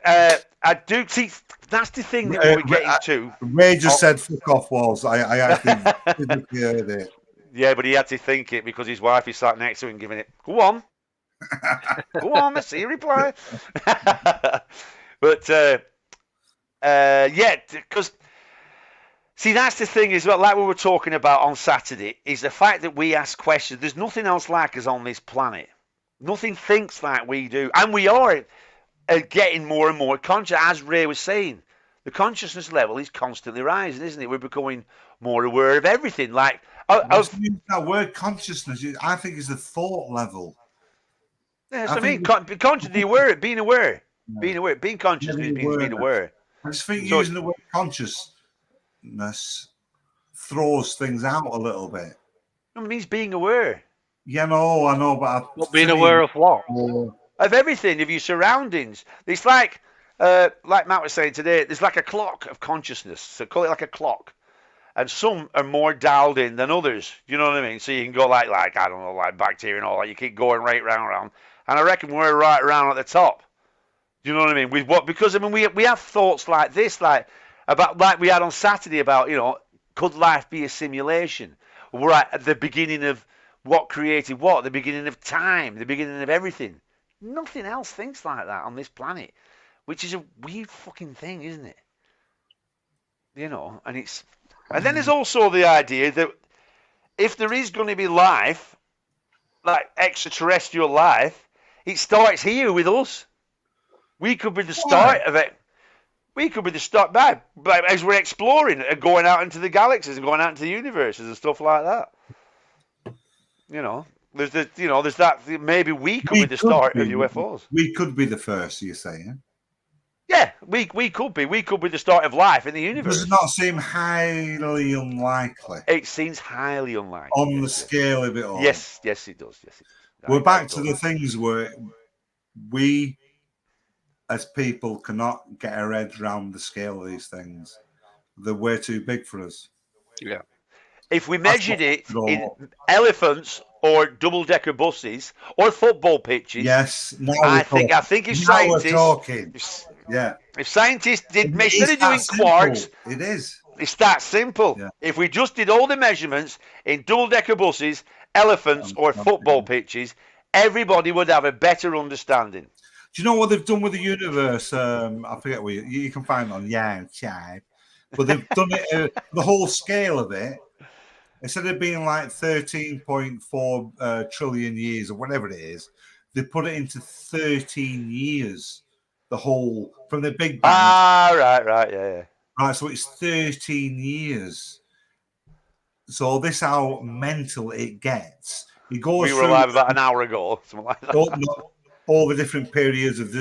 Speaker 1: I do see that's the thing that we're getting to.
Speaker 2: Ray just said "fuck off, Walls." I actually physically heard it.
Speaker 1: Yeah, but he had to think it because his wife is sat next to him, giving it. Go on, go on. Let's see a reply. But yeah, because. See, that's the thing as well, like we were talking about on Saturday, is the fact that we ask questions. There's nothing else like us on this planet. Nothing thinks like we do. And we are getting more and more conscious, as Ray was saying. The consciousness level is constantly rising, isn't it? We're becoming more aware of everything. Like
Speaker 2: that word consciousness, I think, is the thought level.
Speaker 1: Yes, I mean, consciously aware, being aware. Yeah. Being aware. Being conscious means being aware.
Speaker 2: I just think using the word conscious throws things out a little bit.
Speaker 1: It means being aware.
Speaker 2: Yeah, no, I know, but
Speaker 3: being aware of what?
Speaker 1: Of everything, of your surroundings. It's like Matt was saying today. There's like a clock of consciousness. So call it like a clock, and some are more dialed in than others. You know what I mean? So you can go like I don't know, like bacteria and all that. You keep going right round, and I reckon we're right around at the top. Do you know what I mean? With what? Because I mean, we have thoughts like this, like we had on Saturday about, could life be a simulation? We're at the beginning of what created what, the beginning of time, the beginning of everything. Nothing else thinks like that on this planet, which is a weird fucking thing, isn't it? And then there's also the idea that if there is going to be life, like extraterrestrial life, it starts here with us. We could be the start of it. We could be the start by as we're exploring and going out into the galaxies and going out into the universes and stuff like that. There's that. Maybe we could be the start of UFOs.
Speaker 2: We could be the first. You're saying?
Speaker 1: Yeah, we could be. We could be the start of life in the universe.
Speaker 2: Does it not seem highly unlikely
Speaker 1: It seems highly unlikely.
Speaker 2: on the scale of it all?
Speaker 1: Yes, it does. Yes, it does.
Speaker 2: We're back to the things where we, as people, cannot get our heads around the scale of these things. They're way too big for us.
Speaker 3: Yeah.
Speaker 1: If we measured it in elephants or double-decker buses or football pitches,
Speaker 2: yes,
Speaker 1: I think if scientists, if scientists did instead of doing quarks,
Speaker 2: it is.
Speaker 1: It's that simple.
Speaker 2: Yeah.
Speaker 1: If we just did all the measurements in double-decker buses, elephants, or football pitches, everybody would have a better understanding.
Speaker 2: Do you know what they've done with the universe? I forget where you can find it on Chive, but they've done it the whole scale of it. Instead of being like 13.4 trillion years or whatever it is, they put it into 13 years. The whole from the Big Bang.
Speaker 1: Right, yeah.
Speaker 2: Right, so it's 13 years. So this how mental it gets. It goes.
Speaker 1: We were alive about an hour ago, something like that.
Speaker 2: All the different periods of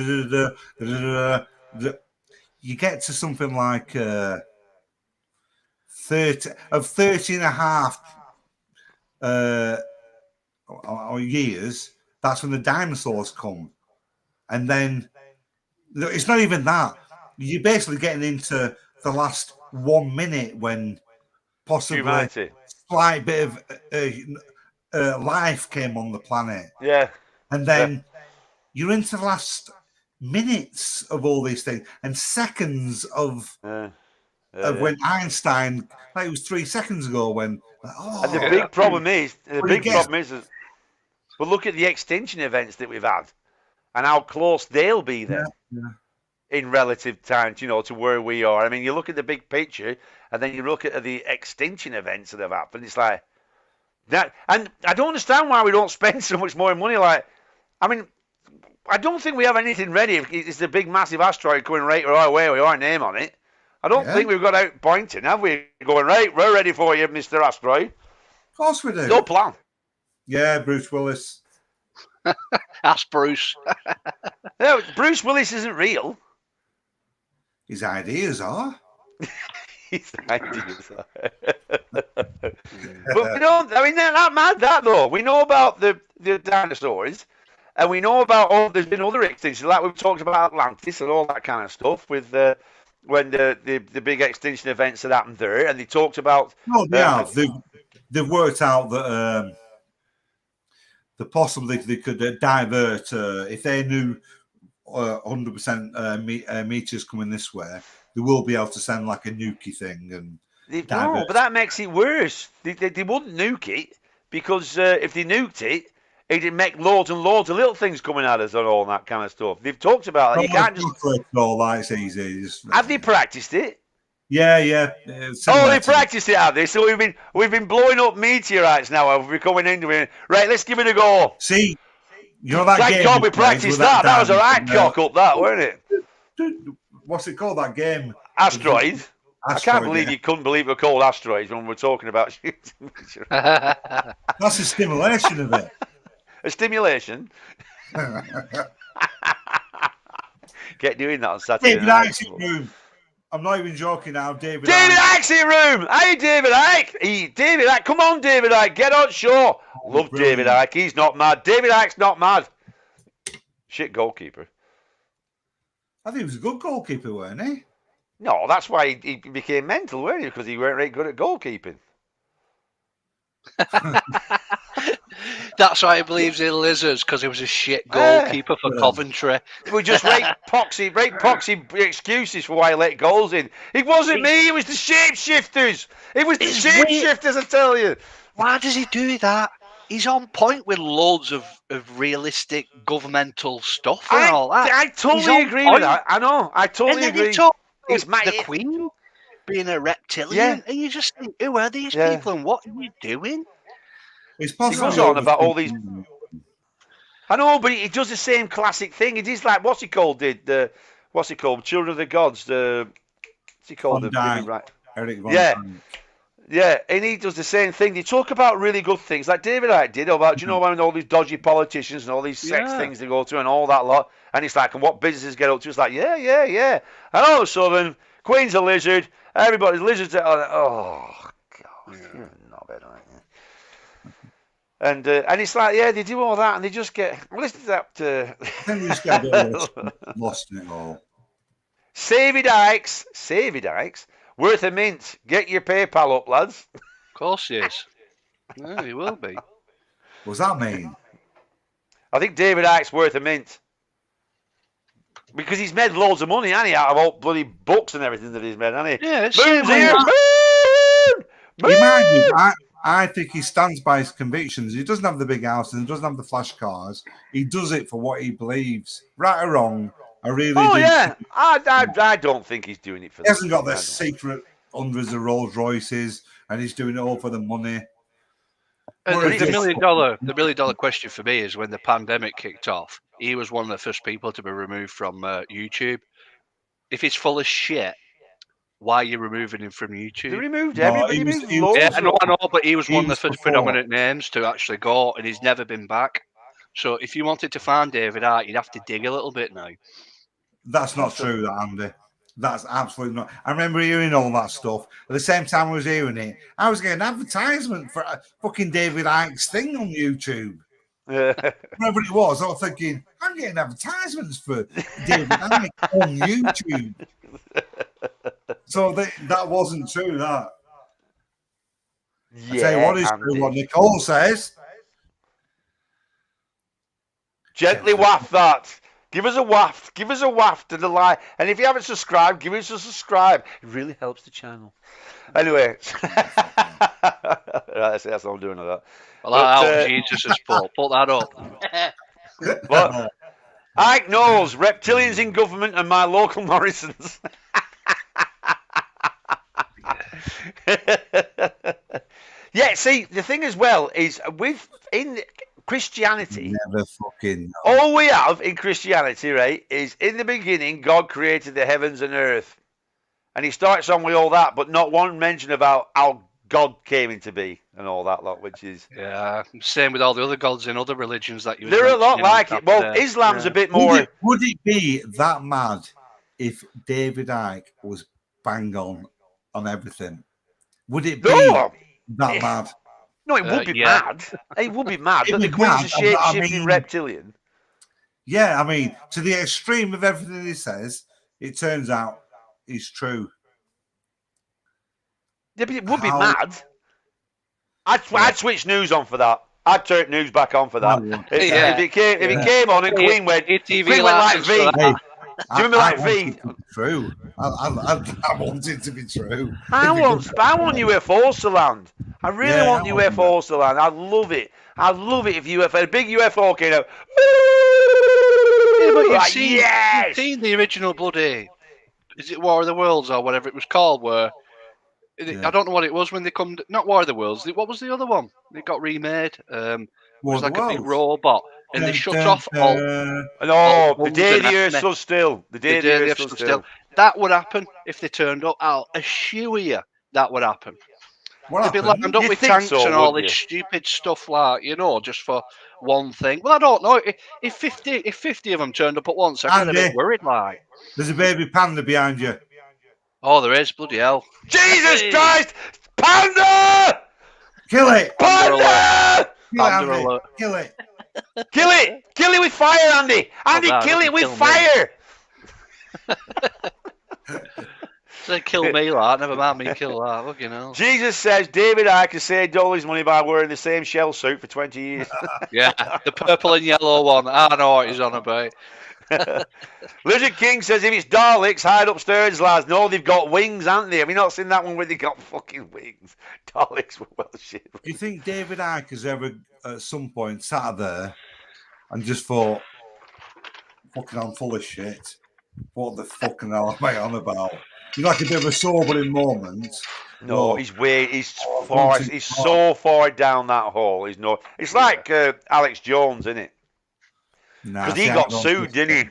Speaker 2: you get to something like 30 and a half years. That's when the dinosaurs come, and then it's not even that. You're basically getting into the last 1 minute when possibly
Speaker 1: humanity.
Speaker 2: Slight bit of life came on the planet.
Speaker 1: Yeah.
Speaker 2: And then you're into the last minutes of all these things and seconds of when Einstein, like it was 3 seconds ago when.
Speaker 1: And the big problem is, well, look at the extinction events that we've had and how close they'll be then.
Speaker 2: Yeah.
Speaker 1: In relative time, to where we are. I mean, you look at the big picture, and then you look at the extinction events that have happened. It's like that, and I don't understand why we don't spend so much more money. Like, I mean, I don't think we have anything ready. It's a big, massive asteroid coming right our way with our name on it. I don't think we've got out pointing, have we? Going right, we're ready for you, Mr. Asteroid.
Speaker 2: Of course we do.
Speaker 1: No plan.
Speaker 2: Yeah, Bruce Willis.
Speaker 3: Ask Bruce.
Speaker 1: No, Bruce Willis isn't real.
Speaker 2: His ideas are.
Speaker 1: His ideas are. But we don't. I mean, they're not mad that though. We know about the dinosaurs, and we know about there's been other extinctions, like we've talked about Atlantis and all that kind of stuff with when the big extinction events had happened there, and they talked about.
Speaker 2: No, they have. They've worked out that possibly they could divert if they knew 100% meters coming this way, they will be able to send like a nukey thing and.
Speaker 1: No, but that makes it worse. They wouldn't nuke it because if they nuked it, it'd make loads and loads of little things coming at us and all that kind of stuff. They've talked about it. You can't just.
Speaker 2: All that, it's easy.
Speaker 1: Have they practiced it?
Speaker 2: Yeah.
Speaker 1: They practiced it, have they? So we've been blowing up meteorites now. We're coming into it. Right, let's give it a go.
Speaker 2: See. You know that
Speaker 1: Thank
Speaker 2: game
Speaker 1: God we practiced that. That was a right cock up, that, wasn't it?
Speaker 2: What's it called, that game?
Speaker 1: Asteroid. I can't believe you couldn't believe we're called asteroids when we're talking about shooting.
Speaker 2: That's a stimulation of it.
Speaker 1: A stimulation? Get doing that on Saturday
Speaker 2: David
Speaker 1: night.
Speaker 2: Icke room. I'm not even joking now, David
Speaker 1: Icke's in room. Hey, David Icke. David Icke. Come on, David Icke. Get on show. Love
Speaker 2: brilliant.
Speaker 1: David Icke. He's not mad. David Icke's not mad. Shit goalkeeper.
Speaker 2: I think he was a good goalkeeper, weren't he?
Speaker 1: No, that's why he became mental, weren't he? Because he weren't very good at goalkeeping.
Speaker 3: That's why he believes in lizards, because he was a shit goalkeeper for Coventry.
Speaker 1: We just rate poxy excuses for why he let goals in. It wasn't me, it was the shapeshifters. It was the shapeshifters, I tell you.
Speaker 3: Why does he do that? He's on point with loads of realistic governmental stuff and all that.
Speaker 1: I totally agree with that. I know. I totally agree.
Speaker 3: It's the Queen being a reptilian, and you just think, who are these people and what are you doing?
Speaker 2: It's possible.
Speaker 1: He goes on about all these. I know, but he does the same classic thing. It is like what's he called? Children of the Gods. What's he called?
Speaker 2: Eric Von
Speaker 1: yeah.
Speaker 2: Dijk.
Speaker 1: Yeah, and he does the same thing. They talk about really good things, like David Icke did, about, you know, about all these dodgy politicians and all these sex things they go to and all that lot. And it's like, and what businesses get up to? It's like, yeah. And all of a sudden, Queen's a lizard. Everybody's lizards. Oh, God, you're a knobhead, aren't you? And it's like, yeah, they do all that, and they just get. Listen to that.
Speaker 2: I think they just get a bit lost in it all.
Speaker 1: Savey Dykes, worth a mint. Get your PayPal up, lads.
Speaker 3: Of course he is. Yeah, he will be.
Speaker 2: What does that mean?
Speaker 1: I think David Icke's worth a mint. Because he's made loads of money, hasn't he, out of all bloody books and everything that he's made, hasn't he?
Speaker 3: Yeah, it's
Speaker 1: Moon's here! Moon!
Speaker 2: Imagine, I think he stands by his convictions. He doesn't have the big houses, he doesn't have the flash cars. He does it for what he believes. Right or wrong, I really do.
Speaker 1: Oh, yeah. I don't think he's doing it for
Speaker 2: He hasn't got the secret hundreds of Rolls Royces, and he's doing it all for the money.
Speaker 3: The million dollar question for me is when the pandemic kicked off, he was one of the first people to be removed from YouTube. If he's full of shit, why are you removing him from YouTube?
Speaker 1: They removed everybody. Yeah,
Speaker 3: I know, but he was one of the first predominant names to actually go, and he's never been back. So if you wanted to find David Icke, you'd have to dig a little bit now.
Speaker 2: That's not true, that, Andy. That's absolutely not. I remember hearing all that stuff. At the same time I was hearing it, I was getting an advertisement for a fucking David Icke's thing on YouTube. Whatever it was, I was thinking, I'm getting advertisements for David Icke on YouTube. So that wasn't true, that. I tell you what is true, what Nicole says.
Speaker 1: Gently waft that. Give us a waft. Give us a waft to the lie. And if you haven't subscribed, give us a subscribe. It really helps the channel. Anyway. That's all I'm doing with that.
Speaker 3: Well, Jesus' fault. Put that up.
Speaker 1: But Ike knows reptilians in government and my local Morrisons. Yeah, see, the thing as well is in Christianity,
Speaker 2: never fucking know.
Speaker 1: All we have in Christianity, right, is in the beginning God created the heavens and earth, and he starts on with all that, but not one mention about how God came into be and all that lot, which is
Speaker 3: same with all the other gods in other religions that you.
Speaker 1: They're a lot like it. Well, Islam's a bit more.
Speaker 2: Would it be that mad if David Icke was bang on everything? Would it be that mad?
Speaker 1: No, it would be mad. It would be mad that the Queen's a shape-shifting reptilian.
Speaker 2: Yeah, I mean, to the extreme of everything he says, it turns out is true.
Speaker 1: Yeah, but it would be mad. I'd switch news on for that. I'd turn news back on for that. If it came on and Queen went like V. Do you remember like V?
Speaker 2: True. I want it to be true.
Speaker 1: I want UFOs to land. I really want UFOs to land. I love it. I love it if a big UFO came out.
Speaker 3: Yeah, but you've seen the original bloody, is it War of the Worlds or whatever it was called, where I don't know what it was when they come, not War of the Worlds, what was the other one? It got remade. It was like a big robot. And they shut off all.
Speaker 1: No, the day the Earth stood still. The day the Earth stood still.
Speaker 3: That would happen if they turned up. I'll assure you that would happen. They'd be lined up with tanks and all this stupid stuff, like, just for one thing. Well, I don't know. If 50 of them turned up at once, I'd get a bit worried. Like,
Speaker 2: there's a baby panda behind you.
Speaker 3: Oh, there is. Bloody hell!
Speaker 1: Jesus Christ! Panda!
Speaker 2: Kill it!
Speaker 1: Panda!
Speaker 2: Kill it!
Speaker 1: Kill it! Kill it with fire, Andy! Andy, kill it with fire!
Speaker 3: Say kill me, like, never mind me kill that. Fucking hell.
Speaker 1: Jesus says David Icke has saved all his money by wearing the same shell suit for 20 years.
Speaker 3: Yeah, the purple and yellow one. I know what he's on about.
Speaker 1: Lizard King says if it's Daleks, hide upstairs, lads. No, they've got wings, haven't they? Have you not seen that one where they got fucking wings? Daleks were well shit.
Speaker 2: Do you think David Icke has ever at some point sat there and just thought, fucking I'm full of shit? What the fucking hell am I on about? He's like a bit of a sobering moment.
Speaker 1: No, he's so far down that hole. It's like Alex Jones, isn't it? Because he got sued, didn't he?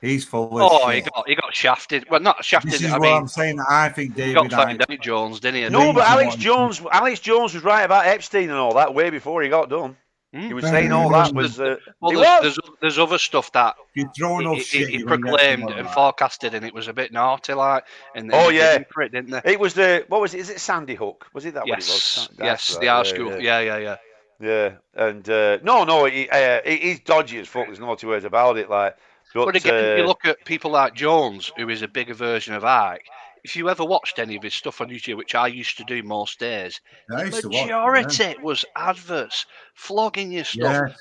Speaker 2: He's full of shit.
Speaker 3: he got shafted. Well, not shafted.
Speaker 2: This is
Speaker 3: I
Speaker 2: what
Speaker 3: mean,
Speaker 2: I'm saying. I think
Speaker 3: he
Speaker 2: David
Speaker 3: got found out Jones, didn't he?
Speaker 1: No, but
Speaker 2: Reason
Speaker 1: Alex Jones was right about Epstein and all that way before he got done. He was saying all that was.
Speaker 3: There's other stuff that
Speaker 2: you're throwing off shit.
Speaker 3: he proclaimed and forecasted, and it was a bit naughty, like. And
Speaker 1: oh
Speaker 3: they
Speaker 1: yeah,
Speaker 3: did him for it, didn't they?
Speaker 1: It was what was it? Is it Sandy Hook? Was it that?
Speaker 3: Yes,
Speaker 1: what it was?
Speaker 3: yes,
Speaker 1: right,
Speaker 3: the R school. Yeah.
Speaker 1: Yeah, and no, he's dodgy as fuck. There's no two ways about it. Like,
Speaker 3: but again, you look at people like Jones, who is a bigger version of Ike. If you ever watched any of his stuff on YouTube, which I used to do most days, the majority was adverts, flogging your stuff,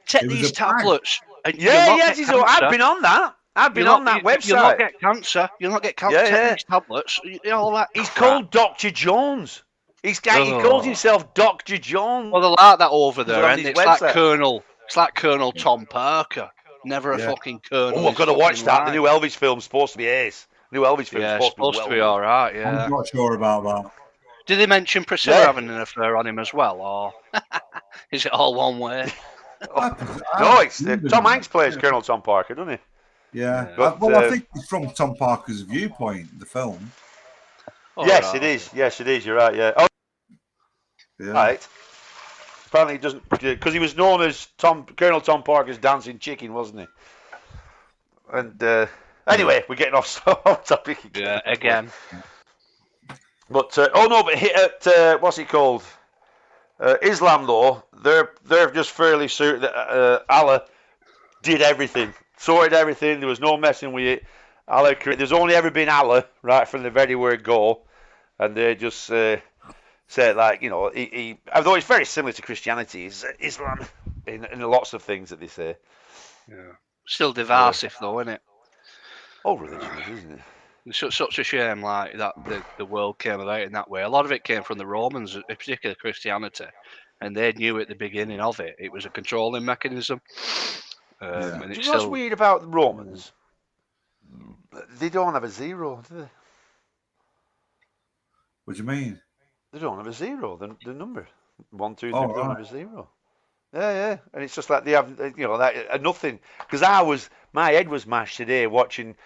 Speaker 3: Take these tablets. And
Speaker 1: I've been on that. I've been on that website.
Speaker 3: You'll not get cancer. You'll not get cancer. Take these tablets. All that.
Speaker 1: He's called Dr. Jones. He calls himself Dr. Jones.
Speaker 3: Well, they're like that over there, and it's like Colonel Tom Parker. Never a fucking colonel.
Speaker 1: Oh, I've got to watch that. The new Elvis film's supposed to be ace. New Elvis film's supposed to be
Speaker 3: all right. Yeah,
Speaker 2: I'm not sure about that.
Speaker 3: Did they mention Priscilla having an affair on him as well, or is it all one way?
Speaker 1: No, it's Tom Hanks plays Colonel Tom Parker, doesn't he?
Speaker 2: Yeah. I think it's from Tom Parker's viewpoint, the film.
Speaker 1: Yes, it is. Yes, it is. You're right. Yeah.
Speaker 2: Yeah.
Speaker 1: Right. Apparently, he doesn't because he was known as Colonel Tom Parker's dancing chicken, wasn't he? And anyway, we're getting off topic again.
Speaker 3: Yeah, again.
Speaker 1: But what's it called? Islam, though, they're just fairly certain that Allah did everything, sorted everything. There was no messing with it. Allah, there's only ever been Allah, right from the very word go, and they just say like, you know, he although it's very similar to Christianity, is Islam in lots of things that they say.
Speaker 3: Yeah, still divisive though, isn't it?
Speaker 1: Oh, religion, isn't it?
Speaker 3: It's such a shame, like that the world came about in that way. A lot of it came from the Romans, in particular Christianity, and they knew at the beginning of it. It was a controlling mechanism. And
Speaker 1: do you know what's weird about the Romans? They don't have a zero, do they?
Speaker 2: What do you mean?
Speaker 1: They don't have a zero. The number 1, 2, 3 don't have a zero. Yeah, and it's just like they have, you know, that nothing. Because my head was mashed today watching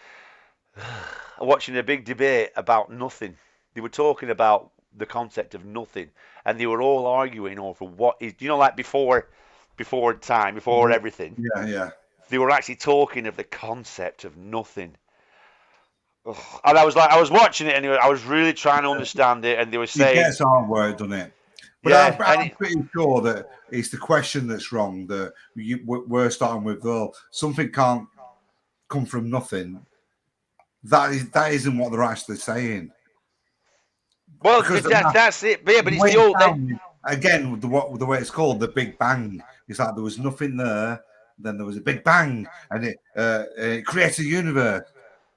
Speaker 1: a big debate about nothing. They were talking about the concept of nothing, and they were all arguing over what is, you know, like before time, before everything.
Speaker 2: Yeah.
Speaker 1: They were actually talking of the concept of nothing. Ugh. And I was watching it anyway. I was really trying to understand it, and they were saying
Speaker 2: it gets hard work, doesn't it? But I'm pretty sure that it's the question that's wrong. That we're starting with, well, something can't come from nothing. That isn't what they're actually saying.
Speaker 1: Well, that's it. Yeah, but it's the old.
Speaker 2: Again, the way it's called, the Big Bang. It's like there was nothing there, then there was a Big Bang, and it creates a universe.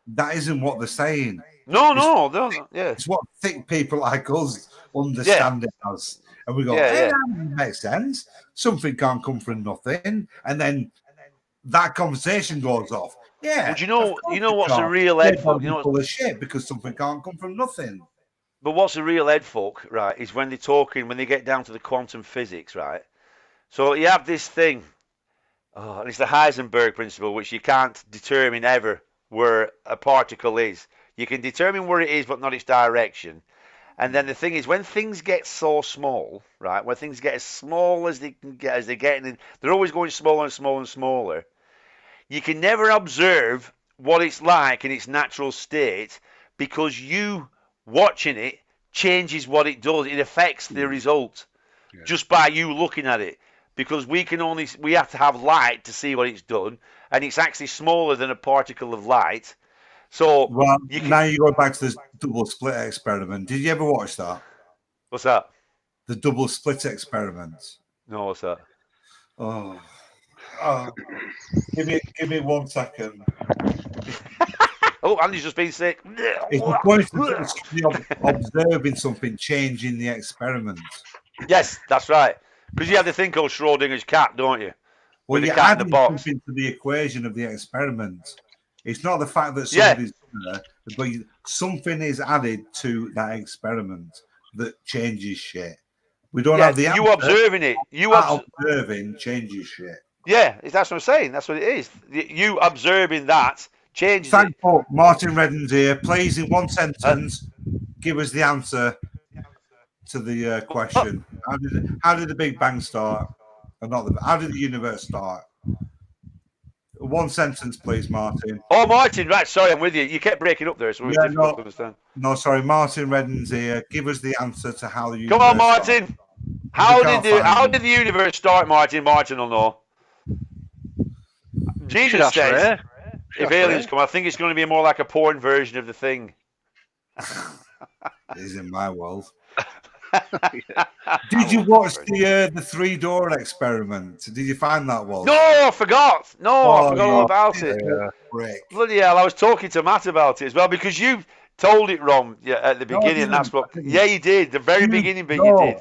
Speaker 2: That isn't what they're saying.
Speaker 1: No. Yeah.
Speaker 2: It's what thick people like us understand it as. And we go, that makes sense. Something can't come from nothing. And then that conversation goes off. Yeah.
Speaker 1: But you know what's a real head fuck? You know
Speaker 2: full of shit because something can't come from nothing.
Speaker 1: But what's a real head fuck, right, is when they get down to the quantum physics, right? So you have this thing, and it's the Heisenberg principle, which you can't determine ever where a particle is. You can determine where it is, but not its direction. And then the thing is, when things get so small, right, when things get as small as they can get, as they're getting, they're always going smaller and smaller and smaller. You can never observe what it's like in its natural state because you watching it changes what it does. It affects the result just by you looking at it. Because we have to have light to see what it's done, and it's actually smaller than a particle of light. So
Speaker 2: now you go back to this double split experiment. Did you ever watch that?
Speaker 1: What's that?
Speaker 2: The double split experiment.
Speaker 1: No, what's that?
Speaker 2: Oh. Give me 1 second.
Speaker 1: Oh, Andy's just been sick.
Speaker 2: It's the point of observing something changing the experiment.
Speaker 1: Yes, that's right. Because you have the thing called Schrodinger's cat, don't you?
Speaker 2: Well, you're adding something to the equation of the experiment. It's not the fact that somebody's there, but something is added to that experiment that changes shit. We don't have the answer.
Speaker 1: You observing it.
Speaker 2: Observing changes shit.
Speaker 1: Yeah, that's what I'm saying. That's what it is. You observing that changes
Speaker 2: Thank
Speaker 1: it.
Speaker 2: you, Martin Redden's here. Please, in one sentence, give us the answer to the question. How did the Big Bang start? Or not how did the universe start? One sentence, please, Martin.
Speaker 1: Oh, Martin, right, sorry, I'm with you. You kept breaking up there, so it was difficult to understand.
Speaker 2: No, sorry, Martin Redden's here. Give us the answer to how the universe
Speaker 1: Come on, Martin.
Speaker 2: started.
Speaker 1: How did the universe start, Martin? Martin will know. Jesus says, if aliens come, I think it's going to be more like a porn version of the thing.
Speaker 2: It is in my world. Did you watch the 3-door experiment? Did you find that one?
Speaker 1: No, I forgot. I forgot all about it. Bloody hell, I was talking to Matt about it as well because you told it wrong at the beginning. That's what. Yeah, you did. The very beginning bit you did.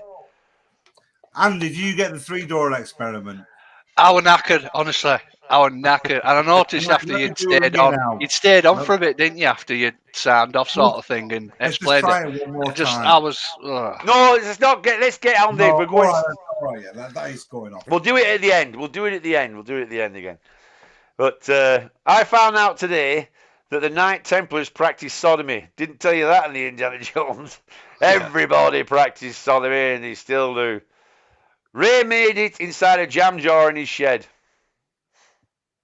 Speaker 2: And did you get the 3-door experiment?
Speaker 3: I was knackered, honestly. I was knackered. And I noticed after you'd stayed on for a bit, didn't you? After you'd signed off, sort of thing, and explained it. I was.
Speaker 1: No, let's not get. Let's get on there. We're going.
Speaker 2: That is going off.
Speaker 1: We'll do it at the end. We'll do it at the end again. But I found out today that the Knight Templars practiced sodomy. Didn't tell you that in the Indiana Jones. Everybody practiced sodomy, and they still do. Ray made it inside a jam jar in his shed.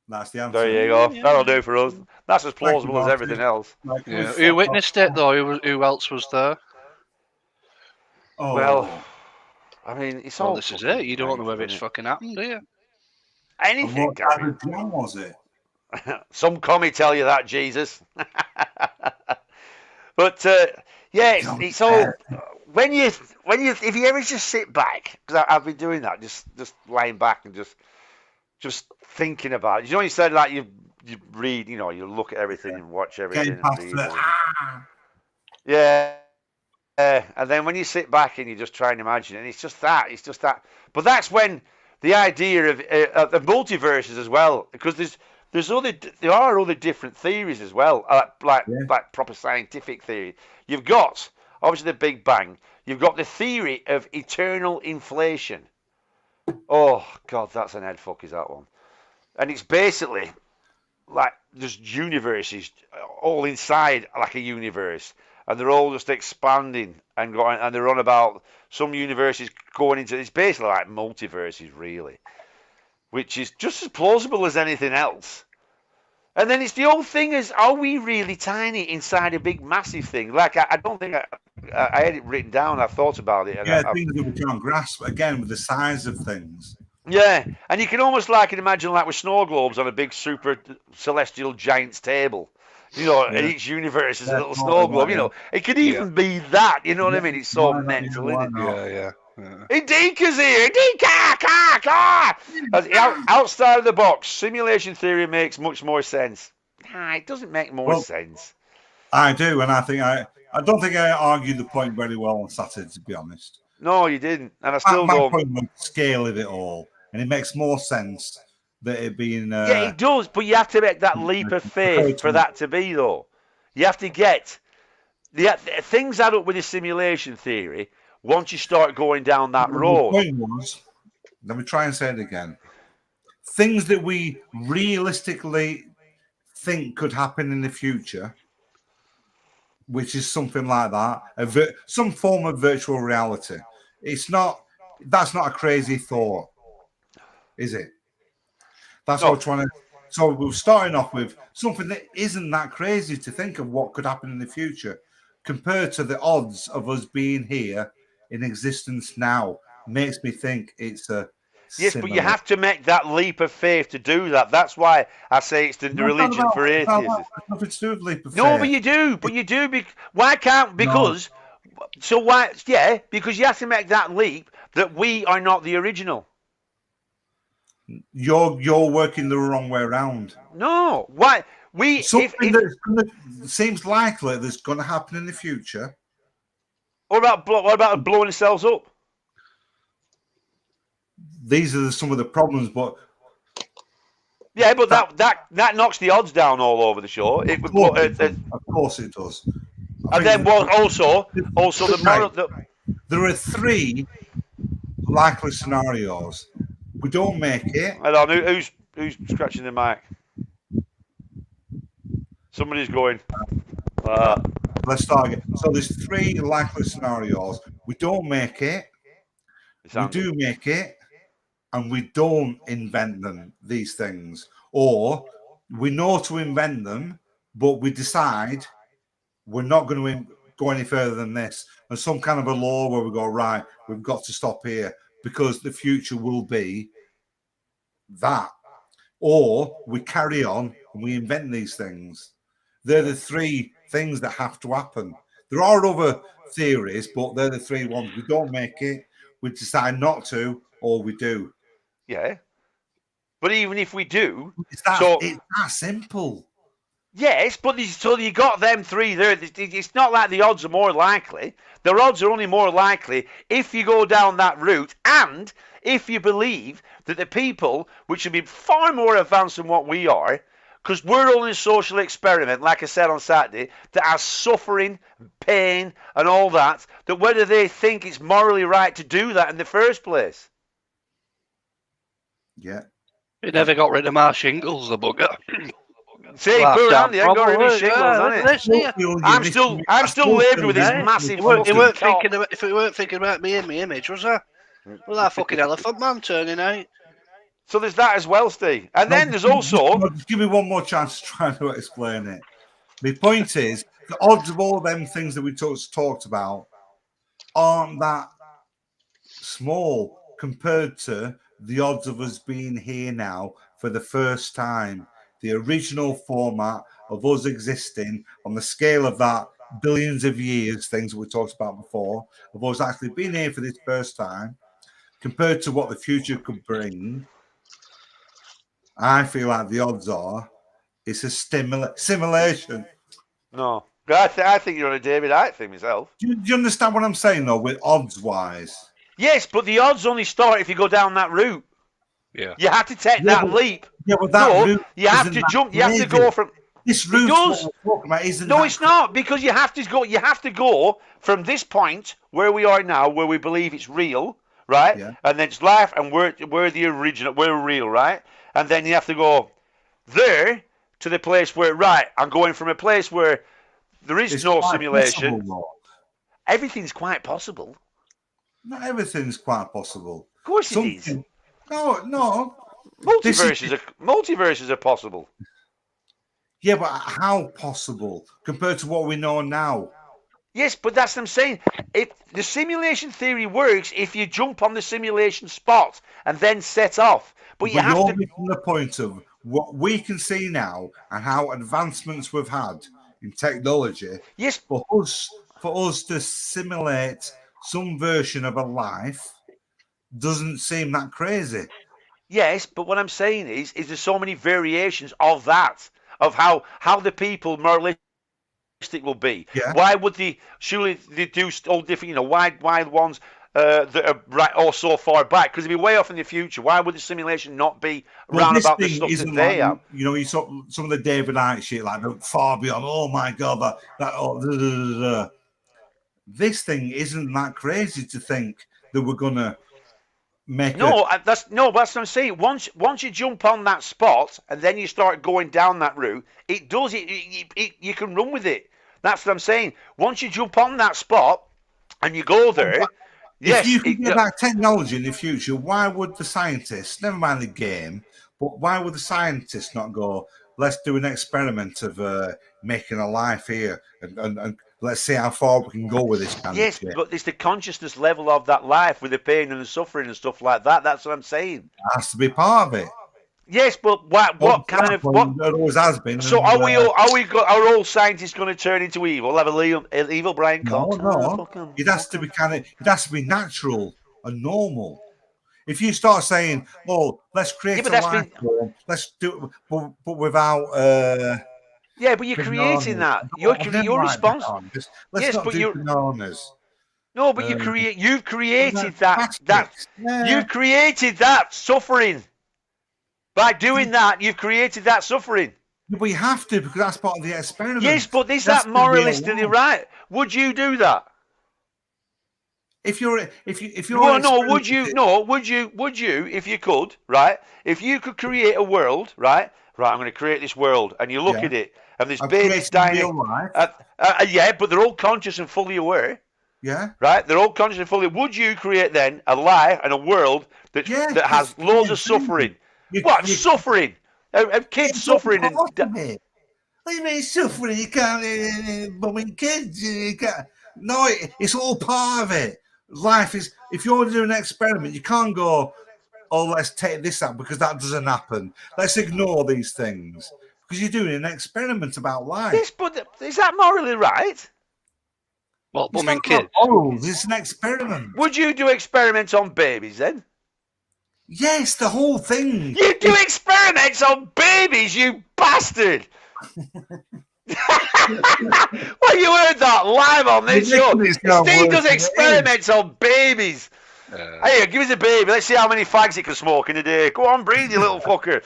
Speaker 2: That's the answer.
Speaker 1: There you go. Yeah. That'll do for us. That's as plausible as everything else.
Speaker 3: Who witnessed it, though? Who else was there?
Speaker 1: Oh. Well, I mean, it's all.
Speaker 3: This is it. You don't know whether it's fucking happened, do you?
Speaker 1: Anything.
Speaker 2: What type of jam was it?
Speaker 1: Some commie tell you that, Jesus. But it's all. When you if you ever just sit back, because I've been doing that, just lying back and just thinking about it. You know, you said like you read, you look at everything and watch everything. Yeah. And then when you sit back and you just try and imagine it, it's just that. But that's when the idea of the multiverses as well, because there are other different theories as well, like proper scientific theory. You've got obviously the Big Bang. You've got the theory of eternal inflation. Oh God, that's an head fuck, is that one? And it's basically like there's universes all inside like a universe, and they're all just expanding and going, and they're on about some universes going into. It's basically like multiverses, really, which is just as plausible as anything else. And then it's the old thing is, are we really tiny inside a big, massive thing? Like, I don't think I had it written down. I thought about it.
Speaker 2: And things that we can't grasp, again, with the size of things.
Speaker 1: Yeah, and you can almost imagine like with snow globes on a big super celestial giant's table. And each universe is a little snow globe. It could even be that. You know what I mean? It's so mental, isn't it?
Speaker 3: Yeah.
Speaker 1: Indika's here. Indika! Outside of the box, simulation theory makes much more sense. It doesn't make more sense.
Speaker 2: I do, and I don't think I argued the point very well on Saturday, to be honest.
Speaker 1: No, you didn't, and I still
Speaker 2: my
Speaker 1: don't.
Speaker 2: Point was the scale of it all, and it makes more sense that it being.
Speaker 1: Yeah, it does, but you have to make that leap of faith for that to be, though. You have to get things add up with the simulation theory. Once you start going down that road.
Speaker 2: The point was, let me try and say it again. Things that we realistically think could happen in the future, which is something like that, some form of virtual reality. That's not a crazy thought, is it? That's what we're trying to. So we're starting off with something that isn't that crazy to think of what could happen in the future, compared to the odds of us being here in existence now. Makes me think it's a.
Speaker 1: Yes, but you have to make that leap of faith to do that. That's why I say it's the religion for atheists.
Speaker 2: Nothing to do with leap of faith.
Speaker 1: No, but you do. Why can't? Because. No. So why? Yeah, because you have to make that leap that we are not the original.
Speaker 2: You're working the wrong way around.
Speaker 1: No, why?
Speaker 2: Something that seems likely that's going to happen in the future.
Speaker 1: What about blowing themselves up?
Speaker 2: These are some of the problems, but
Speaker 1: yeah, but that knocks the odds down all over the show. Of
Speaker 2: course it does.
Speaker 1: And then also the
Speaker 2: there are 3 likely scenarios. We don't make it.
Speaker 1: Hold on, who's scratching the mic? Somebody's going.
Speaker 2: Let's start again. So there's 3 likely scenarios. We don't make it. We do make it, and we don't invent them. These things, or we know to invent them, but we decide we're not going to go any further than this, and some kind of a law where we go, right, we've got to stop here because the future will be that, or we carry on and we invent these things. They're the 3 things that have to happen. There are other theories, but they're the 3 ones. We don't make it, we decide not to, or we do.
Speaker 1: Yeah. But even if we do,
Speaker 2: it's that simple.
Speaker 1: Yes, but so you got them 3 there. It's not like the odds are more likely. The odds are only more likely if you go down that route, and if you believe that the people, which would be far more advanced than what we are, because we're only a social experiment, like I said on Saturday, that has suffering, pain, and all that, that whether they think it's morally right to do that in the first place.
Speaker 2: Yeah.
Speaker 3: He never got rid of my shingles, the bugger.
Speaker 1: See, poor Andy, I got rid of shingles, hasn't it? I'm still living with this massive.
Speaker 3: If we weren't thinking about me and my image, was that? Was that fucking Elephant Man turning out?
Speaker 1: So there's that as well, Steve. And then there's also.
Speaker 2: Just give me one more chance to try to explain it. My point is, the odds of all them things that we talked about aren't that small compared to the odds of us being here now for the first time. The original format of us existing on the scale of that billions of years, things that we talked about before, of us actually being here for this first time, compared to what the future could bring. I feel like the odds are it's a simulation.
Speaker 1: No, I think you're on a David Icke thing myself.
Speaker 2: Do you understand what I'm saying, though, with odds-wise?
Speaker 1: Yes, but the odds only start if you go down that route.
Speaker 3: Yeah.
Speaker 1: You have to take that leap.
Speaker 2: Yeah, but that route
Speaker 1: you have to jump. You have to go from.
Speaker 2: This route.
Speaker 1: No, it's not, because you have to go. You have to go from this point where we are now, where we believe it's real, right?
Speaker 2: Yeah.
Speaker 1: And then it's life, and we're the original. We're real, right? And then you have to go there to the place where, right, I'm going from a place where there is no simulation. Everything's quite possible.
Speaker 2: Not everything's quite possible.
Speaker 1: Of course it is.
Speaker 2: No.
Speaker 1: Multiverses are possible.
Speaker 2: Yeah, but how possible compared to what we know now?
Speaker 1: Yes, but that's what I'm saying. The simulation theory works if you jump on the simulation spot and then set off. But you have to.
Speaker 2: From the point of what we can see now and how advancements we've had in technology.
Speaker 1: Yes.
Speaker 2: For us to simulate some version of a life doesn't seem that crazy.
Speaker 1: Yes, but what I'm saying is there's so many variations of that, of how the people moralistic will be.
Speaker 2: Yeah.
Speaker 1: Why would surely they do all different, why the ones that are right or so far back? Because it'd be way off in the future. Why would the simulation not be around about the stuff that they have?
Speaker 2: You saw some of the David Icke shit, like far beyond, oh my God, this thing isn't that crazy to think that we're going to make
Speaker 1: that's what I'm saying. Once you jump on that spot and then you start going down that route, you can run with it. That's what I'm saying. Once you jump on that spot and you go there,
Speaker 2: if you can get that technology in the future, why would the scientists, never mind the game, but why would the scientists not go, let's do an experiment of making a life here and let's see how far we can go with this kind of shit.
Speaker 1: Yes, but it's the consciousness level of that life with the pain and the suffering and stuff like that. That's what I'm saying.
Speaker 2: It has to be part of it.
Speaker 1: Yes, but what kind of what?
Speaker 2: It always has been.
Speaker 1: So are all scientists going to turn into evil? Have an evil Brian Cox?
Speaker 2: No. It has to be it has to be natural and normal. If you start saying, "Oh, let's create a life form, let's do it," but without.
Speaker 1: Yeah, but you're creating that. You're responsible.
Speaker 2: Let's not do bananas.
Speaker 1: No, but you've created that. You've created that suffering. By doing that, you've created that suffering.
Speaker 2: But you have to, because that's part of the experiment.
Speaker 1: Yes, but is that moralistically right? Would you do that?
Speaker 2: if you're
Speaker 1: Well, no, would you, if you could, right? If you could create a world, right? Right, I'm going to create this world, and you look
Speaker 2: Yeah.
Speaker 1: at it, and there's
Speaker 2: I've
Speaker 1: babies
Speaker 2: created
Speaker 1: dying.
Speaker 2: real life.
Speaker 1: Yeah, but they're all conscious and fully aware.
Speaker 2: Yeah.
Speaker 1: Right? They're all conscious and fully. Would you create then a life and a world that has loads of suffering? What suffering? Of kids suffering and.
Speaker 2: What do you mean suffering? You can't bumming kids. You can't. No, it's all part of it. Life is. If you're doing an experiment, you can't go, "Oh, let's take this out," because that doesn't happen. Let's ignore these things because you're doing an experiment about life.
Speaker 1: Yes, but is that morally right?
Speaker 3: Well, bumming kids.
Speaker 2: It's an experiment.
Speaker 1: Would you do experiments on babies then?
Speaker 2: Yes, the whole thing.
Speaker 1: You do experiments on babies, you bastard! Well, you heard that live on this show. Steve does experiments on babies. Hey, give us a baby. Let's see how many fags it can smoke in a day. Go on, breathe, you little fucker.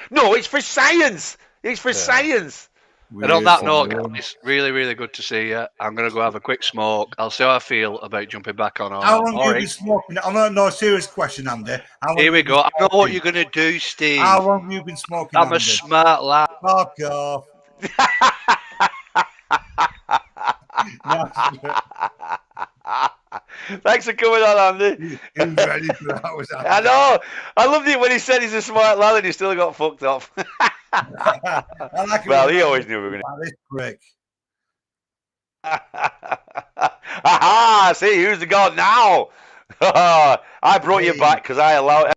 Speaker 1: No, it's for science. It's for science.
Speaker 3: And on that note, it's really, really good to see you. I'm going to go have a quick smoke. I'll see how I feel about jumping back on.
Speaker 2: How long have you been smoking? No, serious question, Andy.
Speaker 3: Here we go. I know what you're going to do, Steve.
Speaker 2: How long have you been smoking,
Speaker 3: I'm
Speaker 2: Andy?
Speaker 3: a smart lad.
Speaker 2: Fuck off.
Speaker 1: Thanks for coming on, Andy.
Speaker 2: He was ready for that, was Andy.
Speaker 1: I know. I loved it when he said he's a smart lad and he still got fucked off. Well, he always knew we were going
Speaker 2: to. This prick.
Speaker 1: Aha! See, who's the god now? I brought you back because I allowed.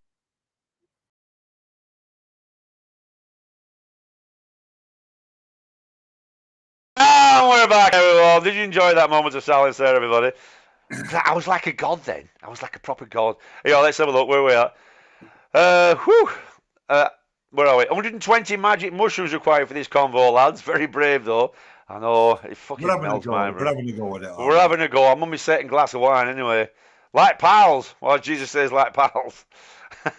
Speaker 1: And we're back, everyone. Did you enjoy that moment of silence there, everybody? I was like a god then. I was like a proper god. Yeah, let's have a look. Where are we at? Where are we? 120 magic mushrooms required for this convo, lads. Very brave, though. I know. It fucking melts my brain.
Speaker 2: We're having a go with it.
Speaker 1: We're having a go. I'm on my second glass of wine anyway. Like pals. Well, Jesus says like pals.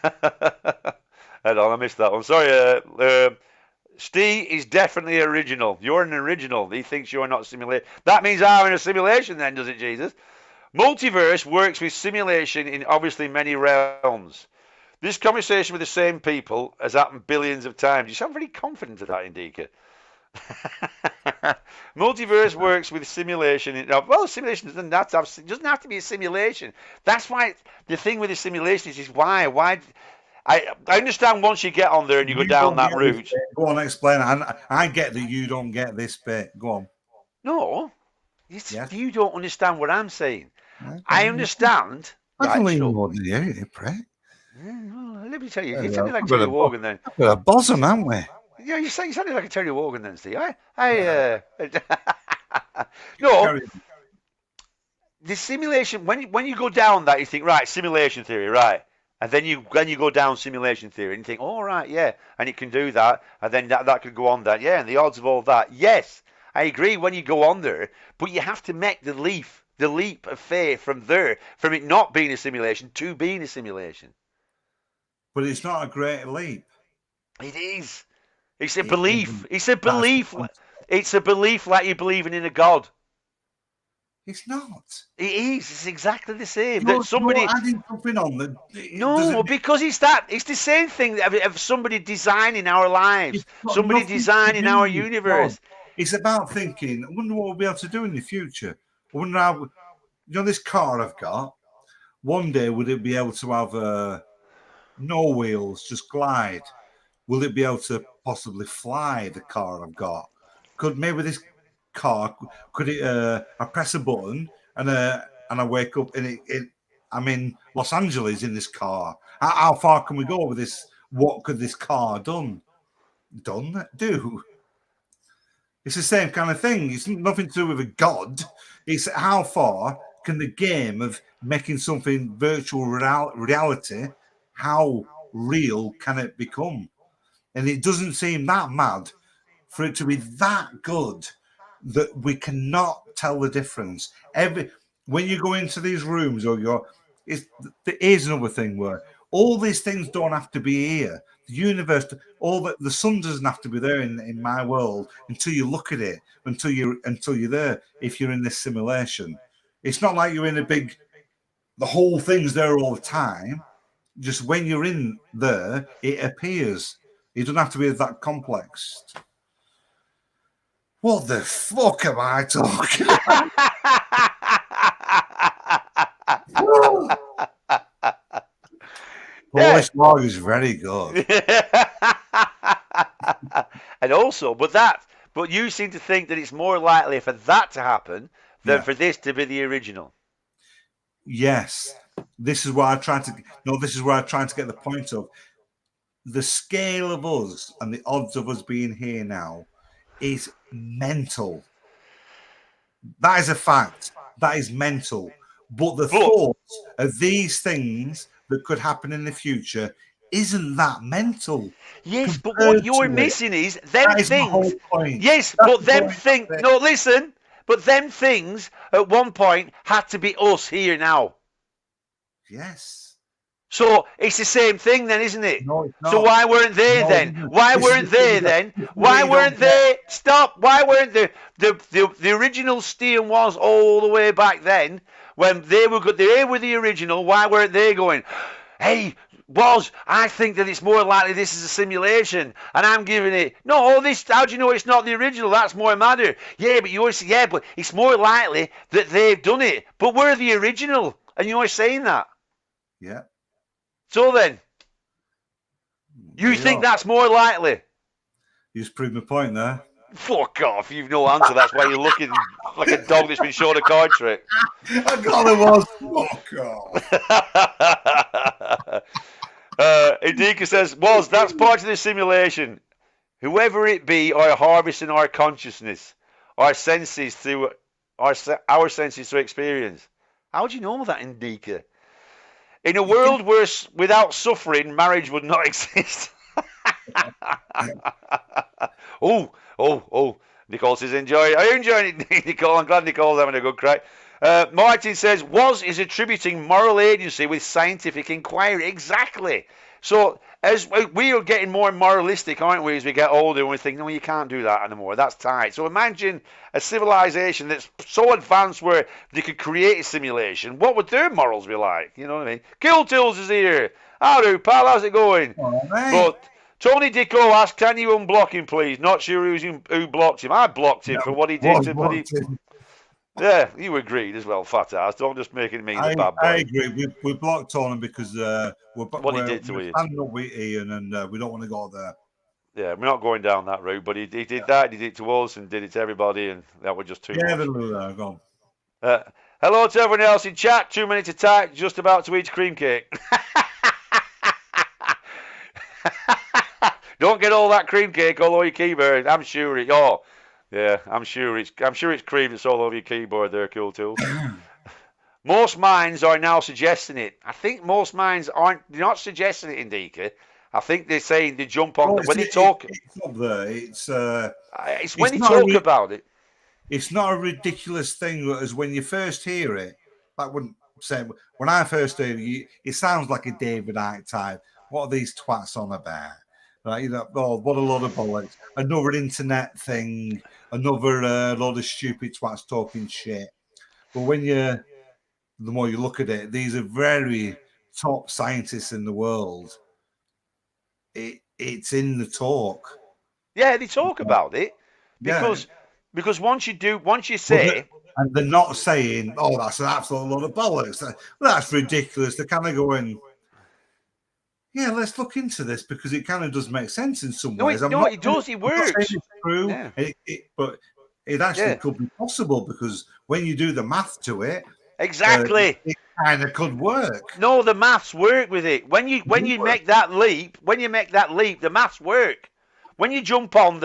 Speaker 1: Hold on, I missed that one. Sorry. Steve is definitely original. You're an original. He thinks you're not simulation. That means I'm in a simulation then, does it, Jesus? Multiverse works with simulation in obviously many realms. This conversation with the same people has happened billions of times. You sound very confident of that, Indika. Multiverse works with simulation. Well, simulation doesn't have to be a simulation. That's why the thing with the simulation is why. I understand once you get on there and you go down that route.
Speaker 2: Go on, explain. I get that you don't get this bit. Go on.
Speaker 1: No, you don't understand what I'm saying. I understand.
Speaker 2: I can lean more than you, prick.
Speaker 1: Well, let me tell you, you sounded like Terry Wogan then.
Speaker 2: We're a bosom, aren't we?
Speaker 1: Yeah, you sounded like a Terry Wogan then, Steve. No, the simulation. When you go down that, you think, right, simulation theory, right, and then you go down simulation theory, and you think, oh right, yeah, and it can do that, and then that could go on that, yeah, and the odds of all that, yes, I agree. When you go on there, but you have to make the leap of faith from it not being a simulation to being a simulation.
Speaker 2: But it's not a great leap.
Speaker 1: It is. It's a belief. It's a belief. It's a belief like you're believing in a god.
Speaker 2: It's not.
Speaker 1: It is. It's exactly the same.
Speaker 2: You're adding something on.
Speaker 1: Because it's that. It's the same thing of somebody designing our lives. Somebody designing our universe.
Speaker 2: It's about thinking, I wonder what we'll be able to do in the future. I wonder how, this car I've got, one day would it be able to have no wheels, just glide? Will it be able to possibly fly, the car I've got? Could maybe this car, I press a button and I wake up and I'm in Los Angeles in this car. How far can we go with this? What could this car do? It's the same kind of thing. It's nothing to do with a god. It's how far can the game of making something virtual reality, how real can it become? And it doesn't seem that mad for it to be that good that we cannot tell the difference. When you go into these rooms there is another thing where all these things don't have to be here. The universe, the sun doesn't have to be there in my world until you look at it, until you're there. If you're in this simulation, It's not like you're in a big. The whole thing's there all the time. Just when you're in there, it appears. It doesn't have to be that complex. What the fuck am I talking about? Polish log is very good.
Speaker 1: And also, but you seem to think that it's more likely for that to happen than for this to be the original.
Speaker 2: Yes. This is where I try to get the point of the scale of us and the odds of us being here now is mental. That is a fact. That is mental. But the thought of these things that could happen in the future isn't that mental.
Speaker 1: Yes, but what you're missing is them things. Yes, but them things. No, listen. But them things at one point had to be us here now.
Speaker 2: Yes.
Speaker 1: So it's the same thing then, isn't it?
Speaker 2: No, it's not.
Speaker 1: So why weren't they then? Why weren't they then? Why weren't they? Stop. Why weren't the original Steam was all the way back then when they were good? They were the original. Why weren't they going? Hey, I think that it's more likely this is a simulation, and I'm giving it this. How do you know it's not the original? That's more matter. Yeah, but it's more likely that they've done it. But we're the original, and you're saying that.
Speaker 2: Yeah.
Speaker 1: So then, you think that's more likely?
Speaker 2: You just proved my point there.
Speaker 1: Fuck off! You've no answer. That's why you're looking like a dog that's been shown a card trick.
Speaker 2: I got it was. Fuck
Speaker 1: off. Indika says, that's part of the simulation. Whoever it be are harvesting our consciousness, our senses through our senses through experience. How do you know that, Indika? In a world where without suffering, marriage would not exist. Nicole says, enjoy it. Are you enjoying it, Nicole? I'm glad Nicole's having a good crack. Martin says, is attributing moral agency with scientific inquiry. Exactly. So as we are getting more moralistic, aren't we, as we get older, and we think, no, you can't do that anymore. That's tight. So imagine a civilization that's so advanced where they could create a simulation. What would their morals be like? You know what I mean? Kill Tills is here. Hello, pal. How's it going? But Tony Dicko asked, can you unblock him, please? Not sure who blocked him. I blocked him for what he did to bloody... Yeah, you agreed as well, fat ass. Don't just make it mean the bad boy.
Speaker 2: I agree. We blocked Tony because we're standing up with Ian and we don't want to go there.
Speaker 1: Yeah, we're not going down that route, but he did that. He did it to us and did it to everybody, and that was just too much.
Speaker 2: Yeah, go on.
Speaker 1: Hello to everyone else in chat. 2 minutes attack. Just about to eat cream cake. Don't get all that cream cake all over your keyboard. I'm sure it. Yeah, I'm sure it's cream that's all over your keyboard there, Cool Tools. Most minds are now suggesting it. I think most minds they're not suggesting it, Indika. I think they're saying they jump on when they talk.
Speaker 2: It's up there.
Speaker 1: It's when they talk about it.
Speaker 2: It's not a ridiculous thing as when you first hear it. When I first heard it, it sounds like a David Icke type. What are these twats on about? Right, what a lot of bollocks. Another internet thing, another lot of stupid twats talking shit. But the more you look at it, these are very top scientists in the world. It's in the talk.
Speaker 1: Yeah, they talk about it because once you say,
Speaker 2: and they're not saying, "Oh, that's an absolute lot of bollocks." That's ridiculous. They're kind of going, yeah, let's look into this because it kind of does make sense in some ways.
Speaker 1: It does. It works.
Speaker 2: It's true, yeah. But it actually could be possible because when you do the math to it,
Speaker 1: exactly,
Speaker 2: it kind of could work.
Speaker 1: No, the maths work with it. When you make that leap, the maths work. When you jump on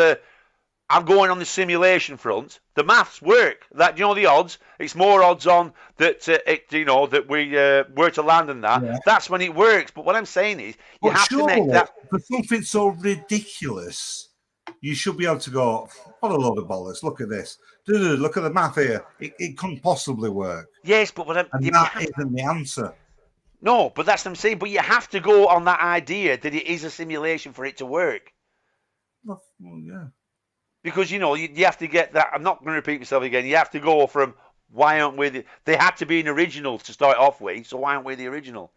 Speaker 1: I'm going on the simulation front. The maths work. That the odds. It's more odds on that that we were to land in that. Yeah. That's when it works. But what I'm saying is, you have to make that
Speaker 2: for something so ridiculous. You should be able to go. What a load of bollocks! Look at this. Look at the math here. It couldn't possibly work.
Speaker 1: Yes, but
Speaker 2: that isn't the answer.
Speaker 1: No, but that's what I'm saying. But you have to go on that idea that it is a simulation for it to work.
Speaker 2: Well, yeah.
Speaker 1: Because, you have to get that. I'm not going to repeat myself again. You have to go from Why aren't we? They had to be an original to start off with, so why aren't we the original?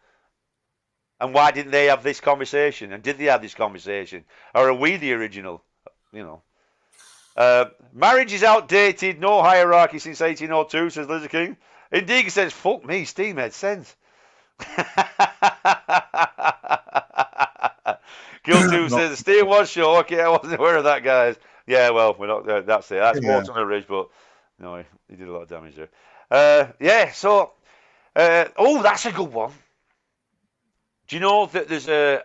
Speaker 1: And why didn't they have this conversation? And did they have this conversation? Or are we the original? You know. Marriage is outdated. No hierarchy since 1802, says Lizard King. Indigo says, fuck me, Steam had sense. Kill 2 says, the steam was show. Okay, I wasn't aware of that, guys. Yeah, well, we're not. That's it. That's water on the ridge, but no, he did a lot of damage there. Yeah, so. Oh, that's a good one. Do you know that there's a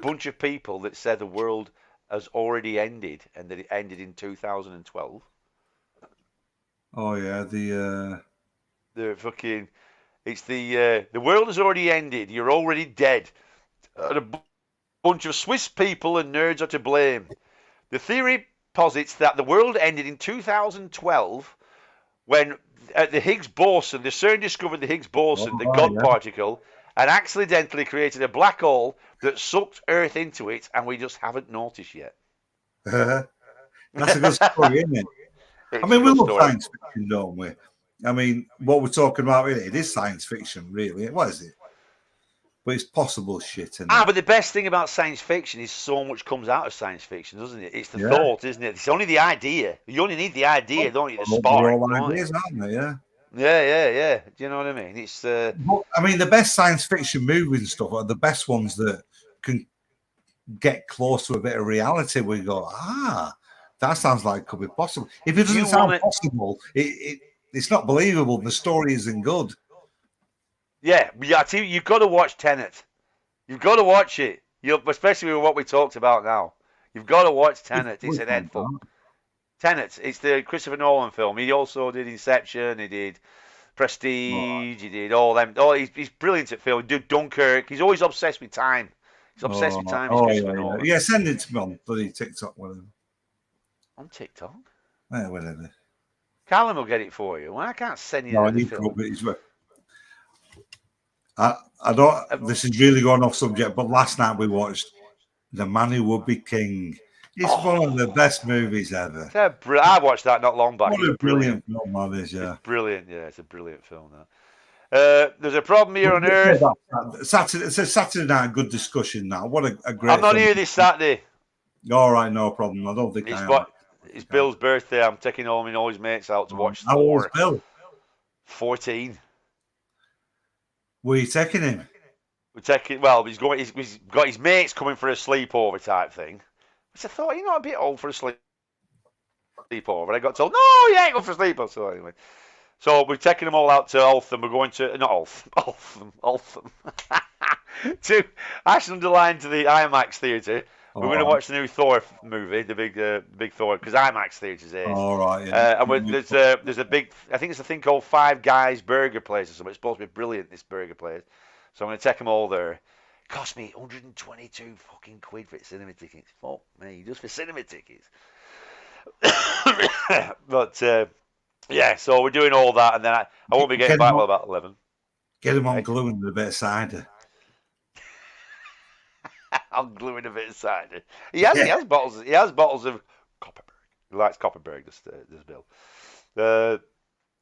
Speaker 1: bunch of people that said the world has already ended and that it ended in 2012?
Speaker 2: Oh yeah, the
Speaker 1: fucking. It's the world has already ended. You're already dead. And a bunch of Swiss people and nerds are to blame. The theory posits that the world ended in 2012 when the Higgs boson, the CERN discovered the Higgs boson, the God particle, and accidentally created a black hole that sucked Earth into it, and we just haven't noticed yet.
Speaker 2: That's a good story, isn't it? I mean, we love science fiction, don't we? I mean, what we're talking about, it is science fiction, really. What is it? But it's possible shit.
Speaker 1: But the best thing about science fiction is so much comes out of science fiction, doesn't it? It's the thought, isn't it? It's only the idea. You only need the idea, don't you? The spark.
Speaker 2: Ideas, aren't they? Yeah.
Speaker 1: Yeah. Do you know what I mean? It's.
Speaker 2: I mean, the best science fiction movies and stuff are the best ones that can get close to a bit of reality. We go, that sounds like it could be possible. If it doesn't sound possible, it's not believable. The story isn't good.
Speaker 1: Yeah, you've got to watch Tenet. You've got to watch it. Especially with what we talked about now. You've got to watch Tenet. It's an endful. Tenet. It's the Christopher Nolan film. He also did Inception. He did Prestige. He did all them. He's brilliant at film. He did Dunkirk. He's always obsessed with time. He's obsessed with time.
Speaker 2: Yeah, send it to me on bloody TikTok. Whatever.
Speaker 1: On TikTok?
Speaker 2: Yeah, whatever.
Speaker 1: Callum will get it for you. Well, I can't send you the film.
Speaker 2: I don't. This is really going off subject, but last night we watched The Man Who Would Be King. It's one of the best movies ever.
Speaker 1: I watched that not long back.
Speaker 2: What a brilliant film that is, yeah.
Speaker 1: It's brilliant, yeah. It's a brilliant film. There's a problem here on Earth.
Speaker 2: It's a Saturday night good discussion now. What a great.
Speaker 1: I'm not here this Saturday.
Speaker 2: All right, no problem. I don't think
Speaker 1: it's Bill's birthday. I'm taking all his mates out to watch
Speaker 2: How old's Bill?
Speaker 1: 14.
Speaker 2: Were you taking him?
Speaker 1: We're taking. Well, he's got his mates coming for a sleepover type thing. Which I thought, you're not a bit old for a sleepover. I got told, no, you ain't going for a sleepover. So anyway, we're taking them all out to Altham. We're going to Altham. To Ashland Line to the IMAX theatre. We're going to watch the new Thor movie, the big Thor, because IMAX theatres is.
Speaker 2: All right, yeah.
Speaker 1: And there's a big, I think it's a thing called Five Guys Burger Place or something. It's supposed to be brilliant, this burger place. So I'm going to take them all there. It cost me 122 fucking quid for cinema tickets. Fuck me, just for cinema tickets. But yeah, so we're doing all that, and then I won't be getting back till about 11.
Speaker 2: Get them on glue and a bit of cider.
Speaker 1: I'm gluing a bit of cider. He has bottles of Copperberg. He likes Copperberg, this Bill.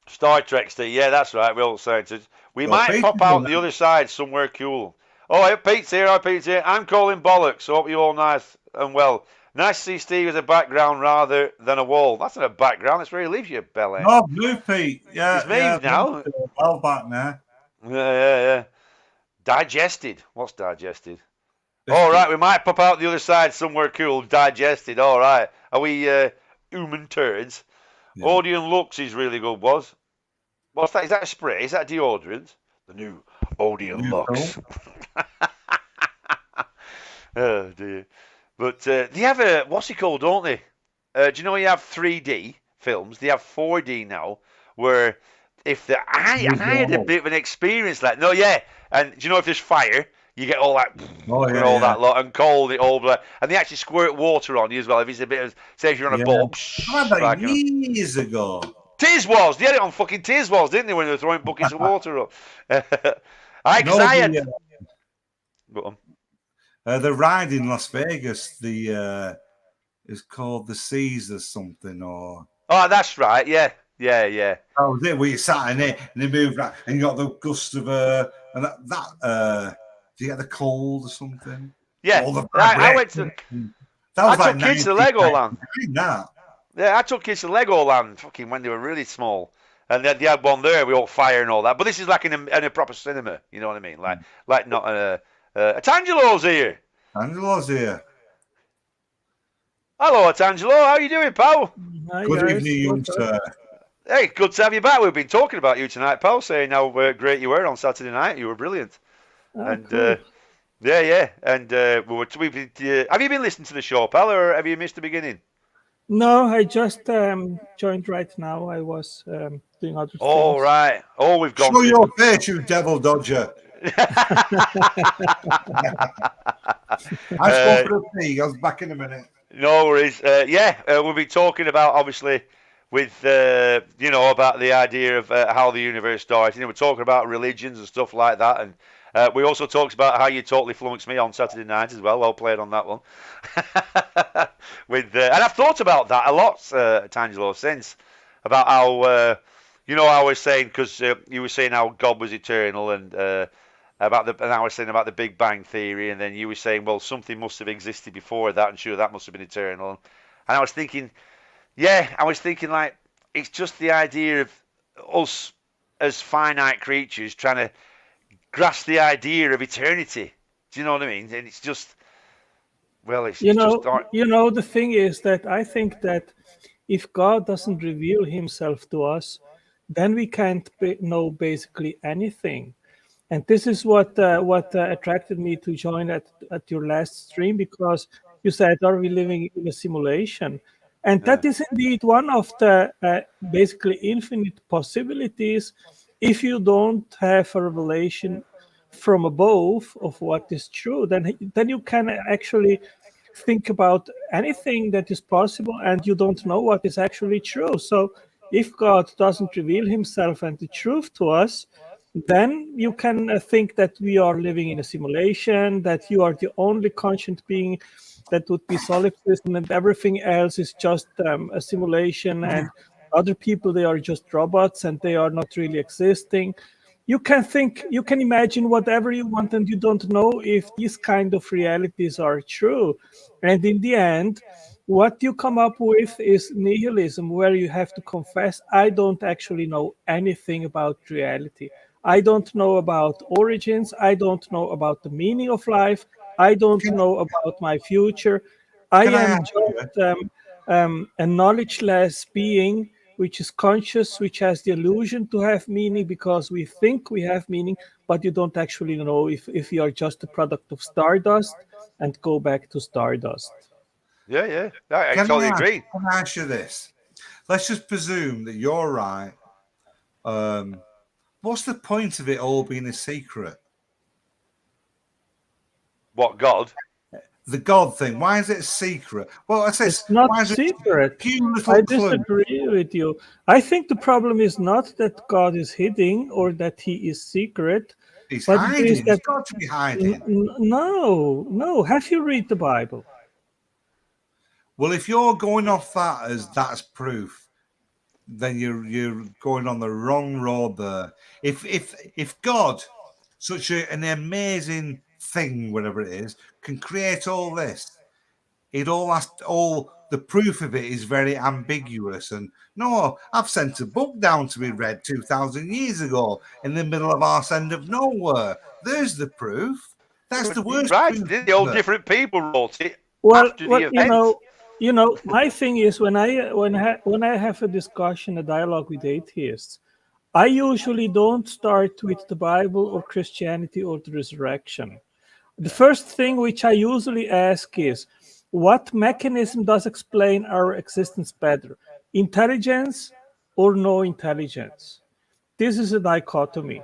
Speaker 1: Star Trek Steve. Yeah, that's right. We're all scientists. We might pop out the other side somewhere cool. Oh, Pete's here. I'm calling bollocks. Hope you all nice and well. Nice to see Steve as a background rather than a wall. That's not a background. That's where he lives, you bellend.
Speaker 2: Oh, Blue Pete. Yeah.
Speaker 1: He's moved now.
Speaker 2: Well back now.
Speaker 1: Yeah. Digested. What's digested? All right, we might pop out the other side somewhere cool. Digested. All right. Are we human turds? Yeah. Odeon Lux is really good, was. What's that? Is that a spray? Is that deodorant? The new Odeon Lux. Oh, dear. But they have what's it called, don't they? Do you know you have 3D films? They have 4D now, where I had a bit of an experience like, no, yeah. And do you know if there's fire, you get all that, that lot, and cold, and they actually squirt water on you as well. If it's a bit of, say if you're on a boat.
Speaker 2: I remember years ago.
Speaker 1: Tiswas, they had it on fucking Tiswas, didn't they, when they were throwing buckets of water up?
Speaker 2: The ride in Las Vegas, it's called the Caesar something, or.
Speaker 1: Oh, that's right, yeah. Yeah, yeah.
Speaker 2: That was it. We sat in it and they moved around, and you got the gust of and do you get the cold or something?
Speaker 1: Yeah.
Speaker 2: All the
Speaker 1: I went to.
Speaker 2: that was
Speaker 1: I
Speaker 2: like
Speaker 1: took kids to Legoland.
Speaker 2: 1999. That.
Speaker 1: Yeah, I took kids to Legoland fucking when they were really small. And they had one there, we all fire and all that. But this is like in a proper cinema, you know what I mean? Like not Tangelo's here.
Speaker 2: Angelo's here.
Speaker 1: Hello, Tangelo. How you doing, pal?
Speaker 4: Hi,
Speaker 2: Good
Speaker 4: guys.
Speaker 2: evening, young sir.
Speaker 1: Hey, good to have you back. We've been talking about you tonight, pal, saying how great you were on Saturday night. You were brilliant. And
Speaker 4: Cool.
Speaker 1: yeah. And have you been listening to the show, pal, or have you missed the beginning?
Speaker 4: No, I just joined right now. I was doing other
Speaker 1: Oh,
Speaker 4: things.
Speaker 1: right. Oh, we've gone.
Speaker 2: Show your face, you devil dodger. I've gone for a pee. I was back in a minute.
Speaker 1: No worries. We'll be talking about, obviously, with about the idea of how the universe started. We're talking about religions and stuff like that, and we also talked about how you totally flummoxed me on Saturday night as well. Well played on that one. And I've thought about that a lot, Tangelo, since about how I was saying, because you were saying how God was eternal, and and I was saying about the Big Bang Theory, and then you were saying, well, something must have existed before that, and sure, that must have been eternal. And I was thinking, like, it's just the idea of us as finite creatures trying to grasp the idea of eternity. Do you know what I mean? And it's just, well, it's
Speaker 4: the thing is that I think that if God doesn't reveal himself to us, then we can't know basically anything. And this is what attracted me to join at your last stream, because you said, are we living in a simulation? And that is indeed one of the basically infinite possibilities. If you don't have a revelation from above of what is true, then you can actually think about anything that is possible, and you don't know what is actually true. So if God doesn't reveal himself and the truth to us, then you can think that we are living in a simulation, that you are the only conscious being that would be solipsism, and everything else is just a simulation, and other people, they are just robots and they are not really existing. You can imagine whatever you want, and you don't know if these kind of realities are true. And in the end, what you come up with is nihilism, where you have to confess, I don't actually know anything about reality. I don't know about origins. I don't know about the meaning of life. I don't know about my future. I
Speaker 2: Can I
Speaker 4: am
Speaker 2: ask you?
Speaker 4: just a knowledgeless being, which is conscious, which has the illusion to have meaning because we think we have meaning, but you don't actually know if you are just a product of stardust and go back to stardust.
Speaker 1: Yeah. I totally agree.
Speaker 2: Can I ask you this? Let's just presume that you're right. What's the point of it all being a secret?
Speaker 1: What, God?
Speaker 2: The God thing. Why is it a secret? Well, I say
Speaker 4: it's not secret. I disagree with you. I think the problem is not that God is hiding or that he is secret.
Speaker 2: He's
Speaker 4: but
Speaker 2: hiding.
Speaker 4: It is that,
Speaker 2: he's got to be hiding.
Speaker 4: No. Have you read the Bible?
Speaker 2: Well, if you're going off that as that's proof, then you're going on the wrong road there. If God, such an amazing thing, whatever it is, can create all this, all the proof of it is very ambiguous. And no, I've sent a book down to be read 2,000 years ago in the middle of arse end of nowhere. There's the proof. That's the worst.
Speaker 1: Right,
Speaker 2: proof
Speaker 1: the old different people wrote it.
Speaker 4: Well,
Speaker 1: after the event.
Speaker 4: My thing is when I have a discussion, a dialogue with atheists, I usually don't start with the Bible or Christianity or the resurrection. The first thing which I usually ask is, what mechanism does explain our existence better? Intelligence or no intelligence? This is a dichotomy.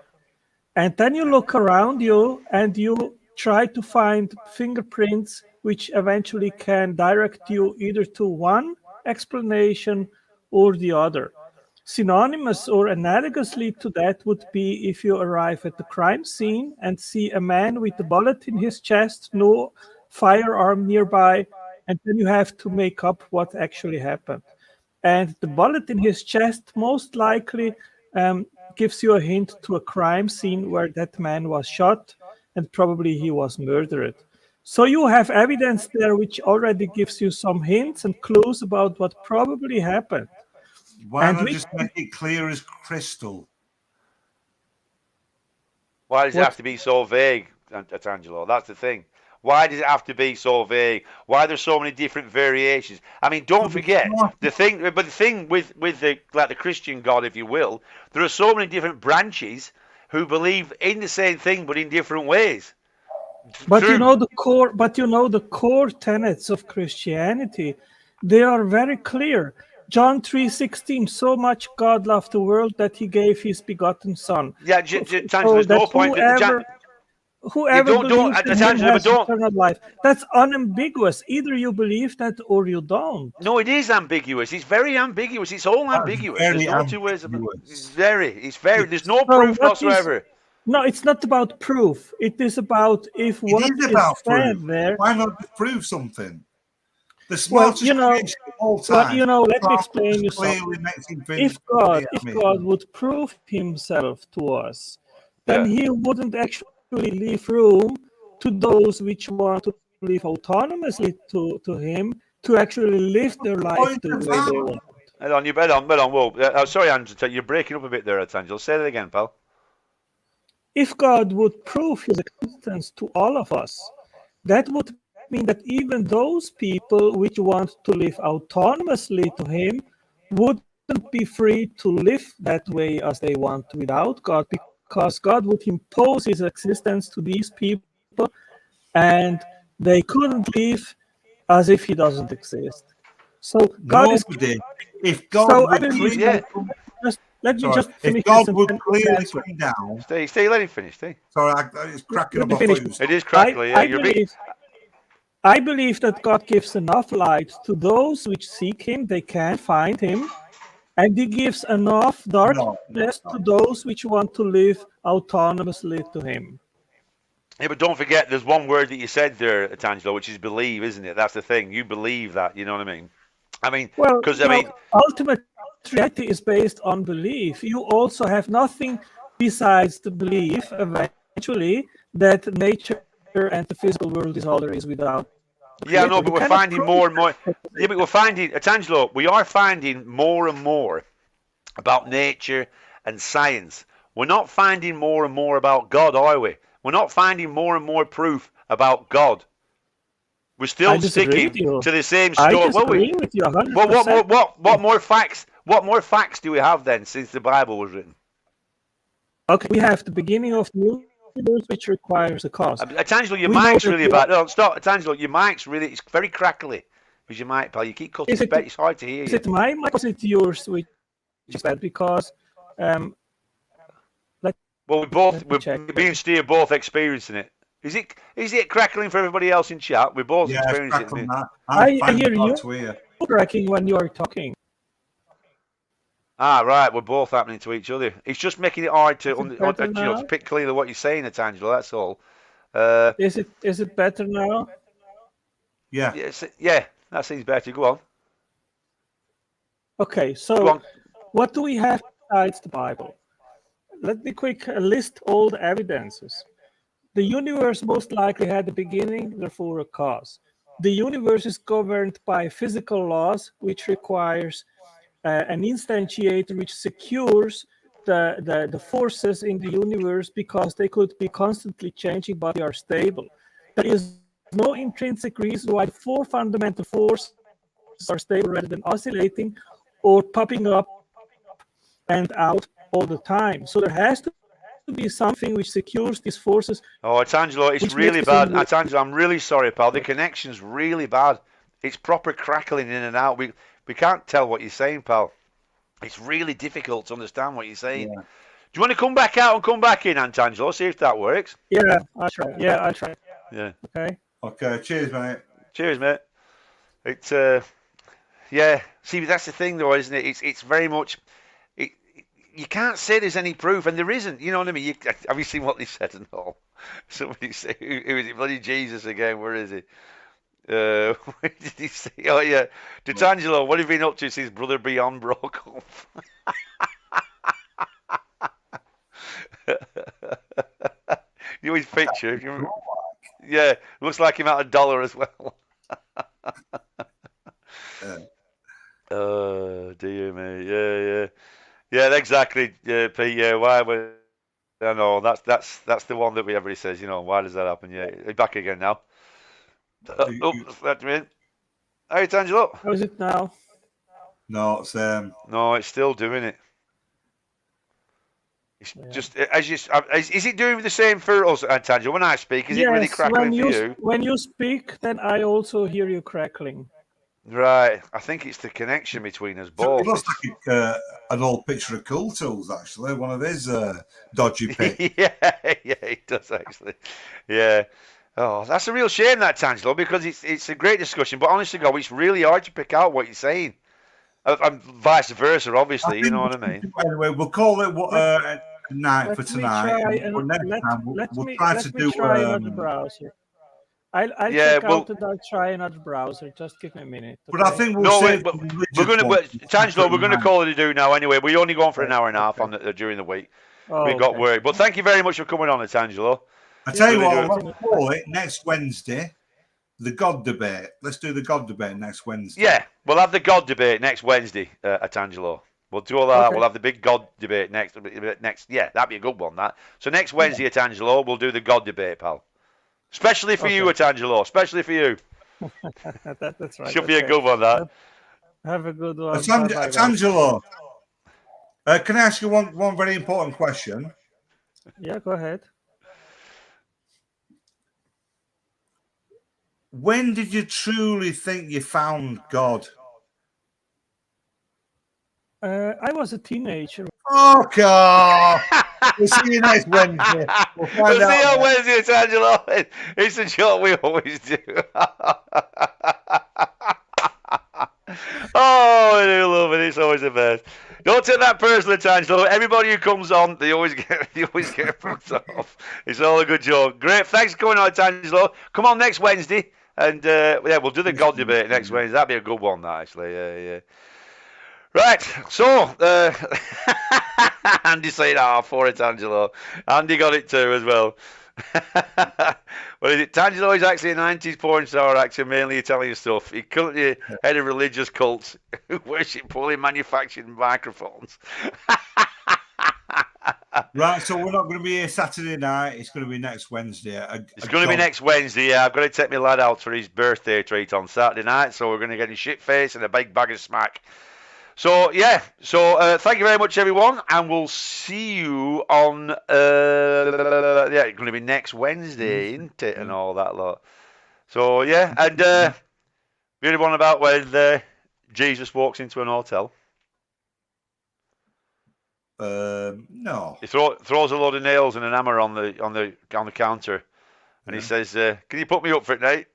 Speaker 4: And then you look around you and you try to find fingerprints which eventually can direct you either to one explanation or the other. Synonymous or analogously to that would be if you arrive at the crime scene and see a man with a bullet in his chest, no firearm nearby, and then you have to make up what actually happened. and the bullet in his chest most likely gives you a hint to a crime scene where that man was shot and probably he was murdered. So you have evidence there which already gives you some hints and clues about what probably happened.
Speaker 2: Why
Speaker 4: And
Speaker 2: not
Speaker 4: we
Speaker 2: just make it clear as crystal?
Speaker 1: Why does it
Speaker 4: What-
Speaker 1: have to be so vague, Angelo? That's the thing. Why does it have to be so vague? Why there's so many different variations? I mean, don't forget the thing. But the thing with the like the Christian God, if you will, there are so many different branches who believe in the same thing but in different ways.
Speaker 4: But you
Speaker 1: True.
Speaker 4: know the core. But you know the core tenets of Christianity. They are very clear. John 3:16. So much God loved the world that He gave His begotten Son.
Speaker 1: Yeah,
Speaker 4: So
Speaker 1: Angelo, there's no
Speaker 4: that
Speaker 1: point.
Speaker 4: whoever
Speaker 1: Don't
Speaker 4: believes in Him
Speaker 1: Angelo, but
Speaker 4: has
Speaker 1: don't.
Speaker 4: eternal life. That's unambiguous. Either you believe that or you don't.
Speaker 1: No, it is ambiguous. It's very ambiguous. It's all
Speaker 2: That's
Speaker 1: ambiguous.
Speaker 2: very
Speaker 1: There's no two ways about it.
Speaker 2: ambiguous.
Speaker 1: It's very. It's very. There's no
Speaker 4: So
Speaker 1: proof
Speaker 4: what is
Speaker 1: whatsoever.
Speaker 4: no? It's not about proof. It is about if what
Speaker 2: It is
Speaker 4: is
Speaker 2: about
Speaker 4: said
Speaker 2: proof.
Speaker 4: there.
Speaker 2: Why not just prove something? The
Speaker 4: Well,
Speaker 2: smartest creation of all
Speaker 4: but
Speaker 2: time.
Speaker 4: let me
Speaker 2: can't
Speaker 4: explain you
Speaker 2: just clearly
Speaker 4: something.
Speaker 2: makes him think,
Speaker 4: If God,
Speaker 2: yeah, I
Speaker 4: if
Speaker 2: mean,
Speaker 4: God would prove Himself to us, then
Speaker 1: Yeah.
Speaker 4: He wouldn't actually leave room to those which want to live autonomously to Him to actually live their life
Speaker 2: point
Speaker 4: the
Speaker 2: of
Speaker 4: way they
Speaker 2: that.
Speaker 4: want.
Speaker 1: Hold on, hold on. Whoa. Sorry, Angelo, you're breaking up a bit there, Angelo. Say that again, pal.
Speaker 4: If God would prove His existence to all of us, that would mean that even those people which want to live autonomously to Him wouldn't be free to live that way as they want without God, because God would impose His existence to these people and they couldn't live as if He doesn't exist. So God is.
Speaker 2: Nobody. If God
Speaker 4: So I
Speaker 2: would
Speaker 4: believe.
Speaker 2: clearly,
Speaker 4: Let me
Speaker 2: sorry,
Speaker 4: just
Speaker 2: if
Speaker 4: finish
Speaker 2: God
Speaker 4: this and
Speaker 2: would
Speaker 4: then
Speaker 2: clearly
Speaker 4: answer.
Speaker 2: come down,
Speaker 1: Stay. Let him finish. Stay.
Speaker 2: sorry, it's cracking
Speaker 4: Let
Speaker 2: up.
Speaker 4: me
Speaker 2: I thought
Speaker 4: finish.
Speaker 2: you was
Speaker 1: It is crackly. Yeah, you're big.
Speaker 4: I believe that God gives enough light to those which seek Him, they can find Him, and He gives enough darkness to those which want to live autonomously to Him.
Speaker 1: Yeah, but don't forget, there's one word that you said there, Angelo, which is believe, isn't it? That's the thing. You believe that. You know what I mean? I mean,
Speaker 4: Well,
Speaker 1: because I mean,
Speaker 4: ultimate reality is based on belief. You also have nothing besides the belief, eventually, that nature and the physical world is all there is without.
Speaker 1: yeah, no,
Speaker 4: Creator.
Speaker 1: but
Speaker 4: You
Speaker 1: we're
Speaker 4: cannot
Speaker 1: finding
Speaker 4: prove
Speaker 1: more and more.
Speaker 4: that.
Speaker 1: Yeah, but we're finding, Angelo, we are finding more and more about nature and science. We're not finding more and more about God, are we? We're not finding more and more proof about God. We're
Speaker 4: I
Speaker 1: still
Speaker 4: disagree with
Speaker 1: sticking
Speaker 4: you.
Speaker 1: to the same
Speaker 4: I
Speaker 1: story.
Speaker 4: disagree with you 100%.
Speaker 1: What more facts? What more facts do we have then since the Bible was written?
Speaker 4: Okay, we have the beginning of the universe, which requires a cause.
Speaker 1: Angelo, your
Speaker 4: We know
Speaker 1: mic's
Speaker 4: that
Speaker 1: really
Speaker 4: the-
Speaker 1: bad. No, stop, Angelo, your mic's really, it's very crackly. With your mic, pal, you keep cutting. It's hard to hear
Speaker 4: Is
Speaker 1: you.
Speaker 4: it my mic or is it yours, which is bad? Because
Speaker 1: Well, me and Steve are both experiencing it. Is it crackling for everybody else in chat? We're both
Speaker 2: yeah, it's
Speaker 1: experiencing
Speaker 2: cracking
Speaker 1: it.
Speaker 2: that.
Speaker 4: I
Speaker 2: finding
Speaker 4: hear
Speaker 2: it hard
Speaker 4: you
Speaker 2: to hear.
Speaker 4: cracking when you are talking.
Speaker 1: Ah, right. We're both happening to each other. It's just making it hard to,
Speaker 4: Is it better now?
Speaker 1: to pick clearly what you're saying, Angelo. That's all.
Speaker 4: Is it better now?
Speaker 2: Yeah.
Speaker 1: Yeah, that seems better. Go on.
Speaker 4: Okay,
Speaker 1: Go
Speaker 4: so
Speaker 1: on.
Speaker 4: what do we have besides the Bible? Let me quick list all the evidences. The universe most likely had a beginning, therefore a cause. The universe is governed by physical laws, which requires an instantiator which secures the forces in the universe because they could be constantly changing, but they are stable. There is no intrinsic reason why the four fundamental forces are stable rather than oscillating or popping up and out all the time. So there has to be something which secures these forces.
Speaker 1: Oh, Angelo, it's really bad. Angelo, I'm really sorry, pal. The connection's really bad. It's proper crackling in and out. We can't tell what you're saying, pal. It's really difficult to understand what you're saying.
Speaker 2: Yeah.
Speaker 1: Do you want to come back out and come back in, Angelo? See if that works.
Speaker 4: Yeah, I'll try.
Speaker 1: Yeah.
Speaker 4: Okay.
Speaker 2: Okay. Cheers, mate.
Speaker 1: Cheers, mate. It's yeah. See, that's the thing, though, isn't it? It's very much. You can't say there's any proof, and there isn't. You know what I mean? Have you seen what they said and all? Somebody say, who is it? Bloody Jesus again? Where is he? What did he say? Oh yeah, D'Angelo, what have you been up to since Brother Beyond broke up? You always picture. If you, yeah, looks like him out $1 as well. Oh dear me, yeah, exactly, Pete. Yeah, why would I know? That's the one that everybody says. Why does that happen? Yeah, he's back again now. That's me. Hey, it's Angelo.
Speaker 4: How is it now?
Speaker 2: No, it's
Speaker 1: No, it's still doing it. It's just as you. Is it doing the same for us, Angelo? When I speak, is it really crackling for you?
Speaker 4: When you speak, then I also hear you crackling.
Speaker 1: Right. I think it's the connection between us both.
Speaker 2: It looks like an old picture of Cool Tools, actually. One of his dodgy pics.
Speaker 1: yeah, it does actually. Yeah. Oh, that's a real shame, that, Angelo, because it's a great discussion. But honestly, God, it's really hard to pick out what you're saying. And vice versa, obviously. You know what I mean?
Speaker 2: Anyway, we'll call it night for tonight. We'll try to do
Speaker 4: another browser. I'll check out and I'll try another browser. Just give me a minute. Okay?
Speaker 2: But I think we're going
Speaker 1: to, Angelo, we're going to call it a do now anyway. We're only going for an hour and a half during the week. We've got work. But thank you very much for coming on, Angelo.
Speaker 2: I tell you what, we'll call it next Wednesday, the God debate. Let's do the God debate next Wednesday.
Speaker 1: Yeah, we'll have the God debate next Wednesday at Angelo. We'll do all that. Okay. We'll have the big God debate next. Yeah, that'd be a good one. That. So next Wednesday at Angelo, we'll do the God debate, pal. Especially for you, at Angelo. Especially for you.
Speaker 4: That's right.
Speaker 1: Should be a good one. That.
Speaker 4: Have a good one.
Speaker 2: Angelo, can I ask you one very important question?
Speaker 4: Yeah, go ahead.
Speaker 2: When did you truly think you found God?
Speaker 4: I was a teenager.
Speaker 2: Oh, God. We'll see you next Wednesday.
Speaker 1: We'll see you on Wednesday, Angelo. It's a joke we always do. Oh, I do love it. It's always the best. Don't take that personally, Angelo. Everybody who comes on, they always get fucked off. It's all a good joke. Great. Thanks for coming on, Angelo. Come on next Wednesday. And we'll do the God debate next Wednesday. That'd be a good one, actually. Yeah. Right, so Andy said for it, Angelo. Andy got it too as well. What is it? Angelo is actually a 90s porn star actor, mainly Italian stuff. He currently head of religious cults who worship poorly manufactured microphones.
Speaker 2: Right, so we're not going to be here Saturday night. It's going to be next Wednesday.
Speaker 1: It's going to be next Wednesday, yeah. I've got to take my lad out for his birthday treat on Saturday night, so we're going to get his shit face and a big bag of smack. So, yeah. So, thank you very much, everyone, and we'll see you on, it's going to be next Wednesday, isn't it, and all that lot. So, yeah, and we had one about when Jesus walks into an hotel.
Speaker 2: No.
Speaker 1: He throws a load of nails and an hammer on the counter, and he says, "Can you put me up for it, Nate?"